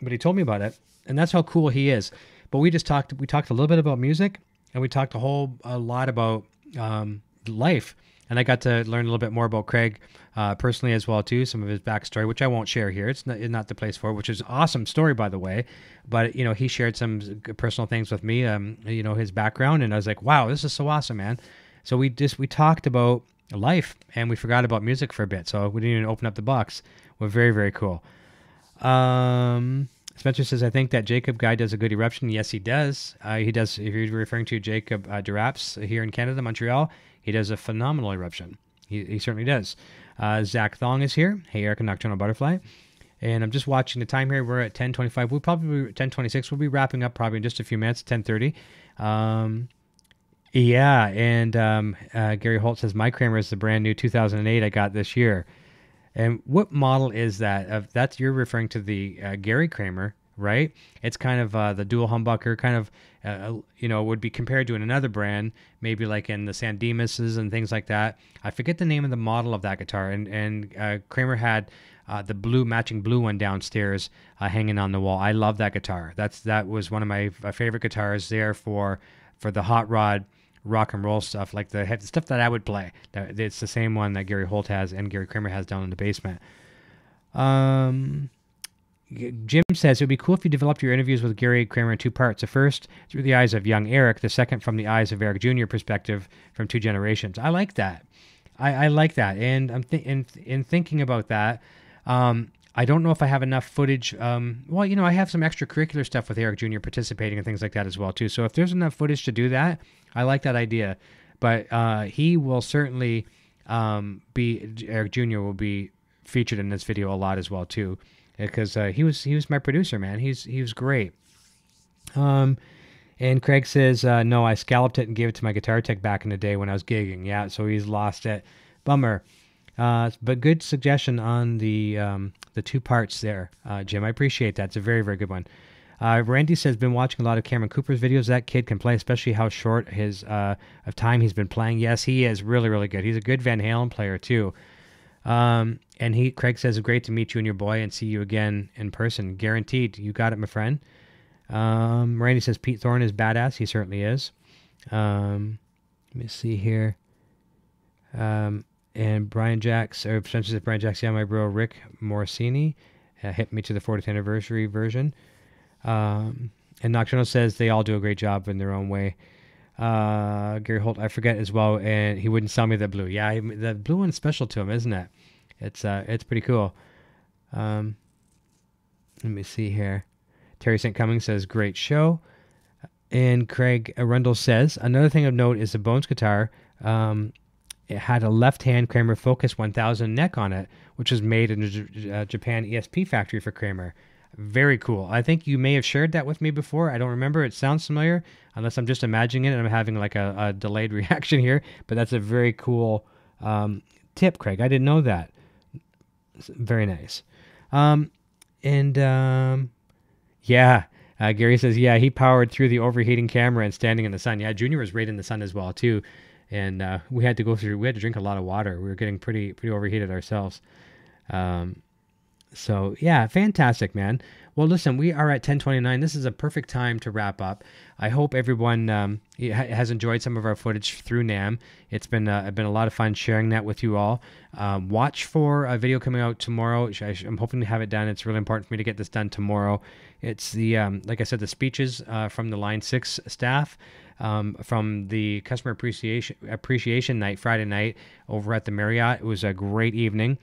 but he told me about it, and that's how cool he is. But we talked a little bit about music, and we talked a lot about life. And I got to learn a little bit more about Craig personally as well too, some of his backstory, which I won't share here. It's not the place for it, which is an awesome story, by the way. But he shared some personal things with me, his background, and I was like, wow, this is so awesome, man. So we talked about life, and we forgot about music for a bit. So we didn't even open up the box. We're very, very cool. Spencer says, I think that Jacob guy does a good eruption. Yes, he does. He does. If you're referring to Jacob Duraps here in Canada, Montreal, he does a phenomenal eruption. He certainly does. Zach Thong is here. Hey, Eric and Nocturnal Butterfly. And I'm just watching the time here. We're at 10:25. We'll probably be 10:26. We'll be wrapping up probably in just a few minutes, 10:30. Yeah, and Gary Holt says, my Kramer is the brand new 2008 I got this year. And what model is that? You're referring to the Gary Kramer, right? It's kind of the dual humbucker, kind of, would be compared to another brand, maybe like in the San Dimas's and things like that. I forget the name of the model of that guitar. And Kramer had the matching blue one downstairs hanging on the wall. I love that guitar. That was one of my favorite guitars there for the hot rod rock and roll stuff, like the stuff that I would play. It's the same one that Gary Holt has and Gary Kramer has down in the basement. Jim says, it would be cool if you developed your interviews with Gary Kramer in two parts. The first through the eyes of young Eric, the second from the eyes of Eric Jr. perspective from two generations. I like that. I like that. And I'm in thinking about that, I don't know if I have enough footage. I have some extracurricular stuff with Eric Jr. participating and things like that as well too. So if there's enough footage to do that, I like that idea. But he will certainly Eric Jr. will be featured in this video a lot as well too, because he was my producer, man. He was great. And Craig says, no, I scalloped it and gave it to my guitar tech back in the day when I was gigging. Yeah, so he's lost it. Bummer. But good suggestion on the two parts there, Jim. I appreciate that. It's a very, very good one. Randy says, been watching a lot of Cameron Cooper's videos. That kid can play, especially how short of time he's been playing. Yes, he is really, really good. He's a good Van Halen player too. And Craig says, great to meet you and your boy and see you again in person. Guaranteed. You got it, my friend. Randy says, Pete Thorne is badass. He certainly is. Let me see here. And Brian Jacks, yeah, my bro Rick Morosini hit me to the 40th anniversary version. And Nocturnal says they all do a great job in their own way. Gary Holt, I forget as well, and he wouldn't sell me the blue. Yeah, the blue one's special to him, isn't it? It's pretty cool. Let me see here. Terry St. Cummings says, great show. And Craig Arundel says, another thing of note is the Bones guitar. It had a left-hand Kramer Focus 1000 neck on it, which was made in the Japan ESP factory for Kramer. Very cool. I think you may have shared that with me before. I don't remember. It sounds familiar, unless I'm just imagining it and I'm having like a delayed reaction here. But that's a very cool tip, Craig. I didn't know that. Very nice. Gary says, yeah, he powered through the overheating camera and standing in the sun. Yeah, Junior was right in the sun as well, too. And we had to drink a lot of water. We were getting pretty overheated ourselves. So yeah, fantastic, man. Well, listen, we are at 10:29. This is a perfect time to wrap up. I hope everyone has enjoyed some of our footage through NAMM. It's been a lot of fun sharing that with you all. Watch for a video coming out tomorrow. I'm hoping to have it done. It's really important for me to get this done tomorrow. It's the like I said, the speeches from the Line 6 staff. From the customer appreciation night, Friday night over at the Marriott. It was a great evening.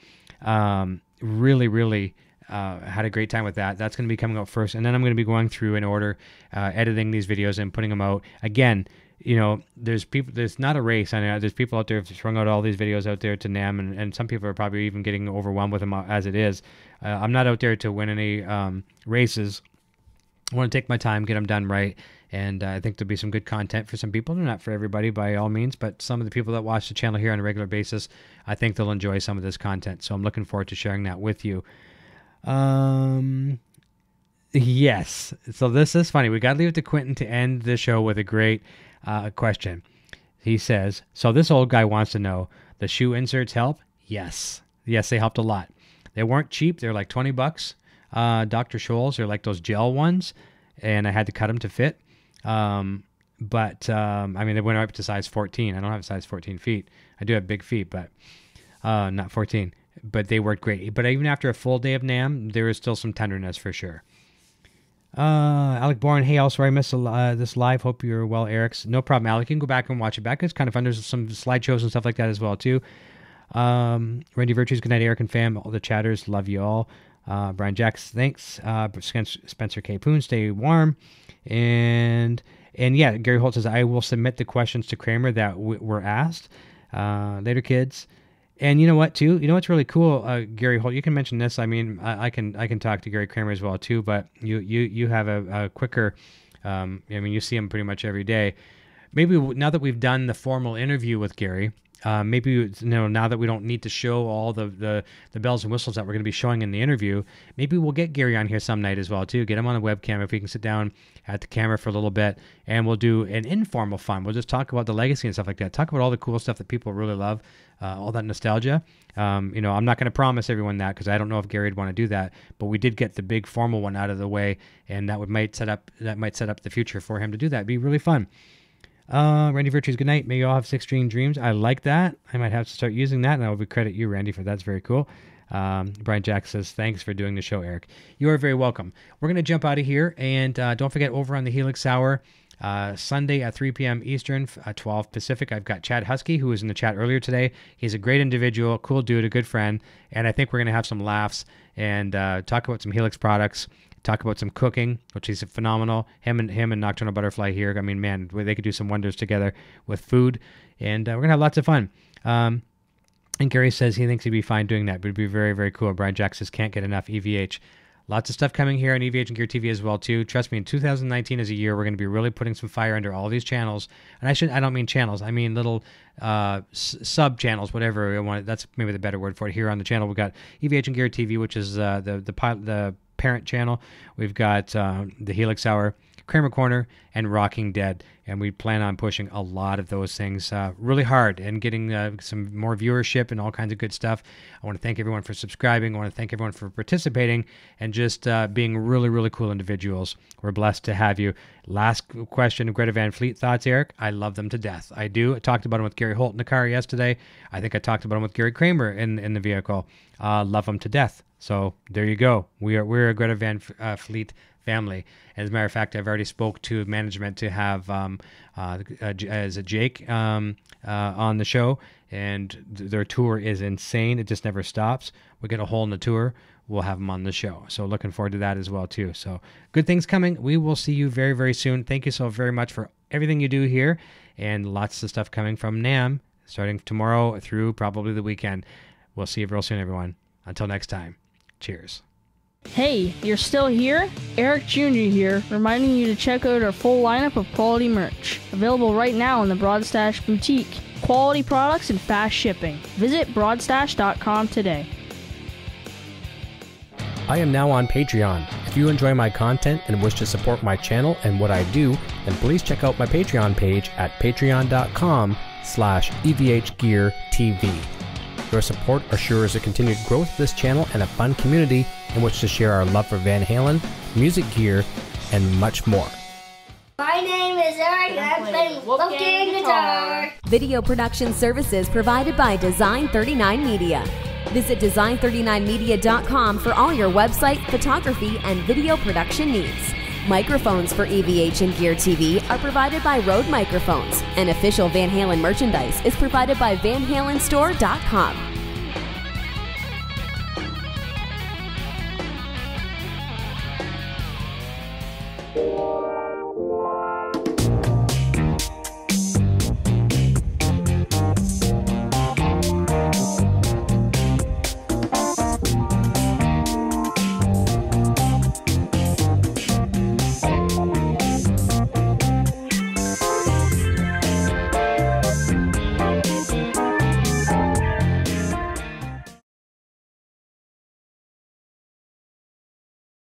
Really had a great time with that. That's going to be coming out first. And then I'm going to be going through in order, editing these videos and putting them out. Again, there's not a race. I know there's people out there who've throwing out all these videos out there to NAMM, and some people are probably even getting overwhelmed with them as it is. I'm not out there to win any races. I want to take my time, get them done right. And I think there'll be some good content for some people. They're not for everybody by all means, but some of the people that watch the channel here on a regular basis, I think they'll enjoy some of this content. So I'm looking forward to sharing that with you. Yes. So this is funny. We got to leave it to Quentin to end the show with a great question. He says, so this old guy wants to know, the shoe inserts help? Yes. Yes, they helped a lot. They weren't cheap. They're like $20. Dr. Scholl's, they're like those gel ones, and I had to cut them to fit. I mean, they went up to size 14. I don't have size 14 feet. I do have big feet, but not 14. But they worked great. But even after a full day of NAMM, there is still some tenderness for sure. Alec Bourne, hey, also I missed this live. Hope you're well, Eric's. No problem, Alec. You can go back and watch it back. It's kind of fun. There's some slideshows and stuff like that as well, too. Randy Virtues, good night, Eric and fam. All the chatters, love you all. Brian Jacks, thanks. Spencer K. Poon, stay warm. And yeah, Gary Holt says, I will submit the questions to Kramer that were asked. Later, kids. And you know what, too? You know what's really cool, Gary Holt? You can mention this. I mean, I can talk to Gary Kramer as well, too. But you have a quicker. I mean, you see him pretty much every day. Maybe now that we've done the formal interview with Gary, maybe now that we don't need to show all the bells and whistles that we're going to be showing in the interview, maybe we'll get Gary on here some night as well, too. Get him on a webcam if we can sit down at the camera for a little bit, and we'll do an informal fun. We'll just talk about the legacy and stuff like that. Talk about all the cool stuff that people really love, all that nostalgia. I'm not going to promise everyone that because I don't know if Gary would want to do that, but we did get the big formal one out of the way, and that might set up the future for him to do that. It'd be really fun. Randy Virtues, good night. May you all have 6 dream dreams. I like that. I might have to start using that, and I will credit you, Randy, for that's very cool. Brian Jack says, thanks for doing the show, Eric. You are very welcome. We're going to jump out of here, and don't forget, over on the Helix Hour, Sunday at 3 p.m. Eastern, 12 Pacific, I've got Chad Husky, who was in the chat earlier today. He's a great individual, cool dude, a good friend, and I think we're going to have some laughs and talk about some Helix products. Talk about some cooking, which is phenomenal. Him and Nocturnal Butterfly here. I mean, man, they could do some wonders together with food, and we're gonna have lots of fun. And Gary says he thinks he'd be fine doing that, but it'd be very, very cool. Brian Jack says can't get enough EVH. Lots of stuff coming here on EVH and Gear TV as well too. Trust me, in 2019 as a year, we're going to be really putting some fire under all these channels. And I don't mean channels. I mean little sub channels, whatever we want. That's maybe the better word for it. Here on the channel, we've got EVH and Gear TV, which is the parent channel. We've got the Helix Hour, Kramer Corner, and Rocking Dead, and we plan on pushing a lot of those things really hard and getting some more viewership and all kinds of good stuff. I want to thank everyone for subscribing. I want to thank everyone for participating and just being really, really cool individuals. We're blessed to have you. Last question of Greta Van Fleet thoughts, Eric. I love them to death. I do. I talked about them with Gary Holt in the car yesterday. I think I talked about them with Gary Kramer in the vehicle. Love them to death. So there you go. We're a Greta Van Fleet family. As a matter of fact, I've already spoke to management to have Jake on the show, and their tour is insane. It just never stops. We get a hole in the tour, we'll have them on the show. So looking forward to that as well too. So good things coming. We will see you very, very soon. Thank you so very much for everything you do here, and lots of stuff coming from NAMM starting tomorrow through probably the weekend. We'll see you real soon, everyone. Until next time. Cheers. Hey, you're still here? Eric Jr. here, reminding you to check out our full lineup of quality merch. Available right now in the Broadstash Boutique. Quality products and fast shipping. Visit broadstash.com today. I am now on Patreon. If you enjoy my content and wish to support my channel and what I do, then please check out my Patreon page at patreon.com/EVHGearTV. Your support assures the continued growth of this channel and a fun community in which to share our love for Van Halen, music gear, and much more. My name is Eric and I'm playing Wolfgang guitar. Video production services provided by Design39 Media. Visit design39media.com for all your website, photography, and video production needs. Microphones for EVH and Gear TV are provided by Rode Microphones, and official Van Halen merchandise is provided by VanHalenStore.com.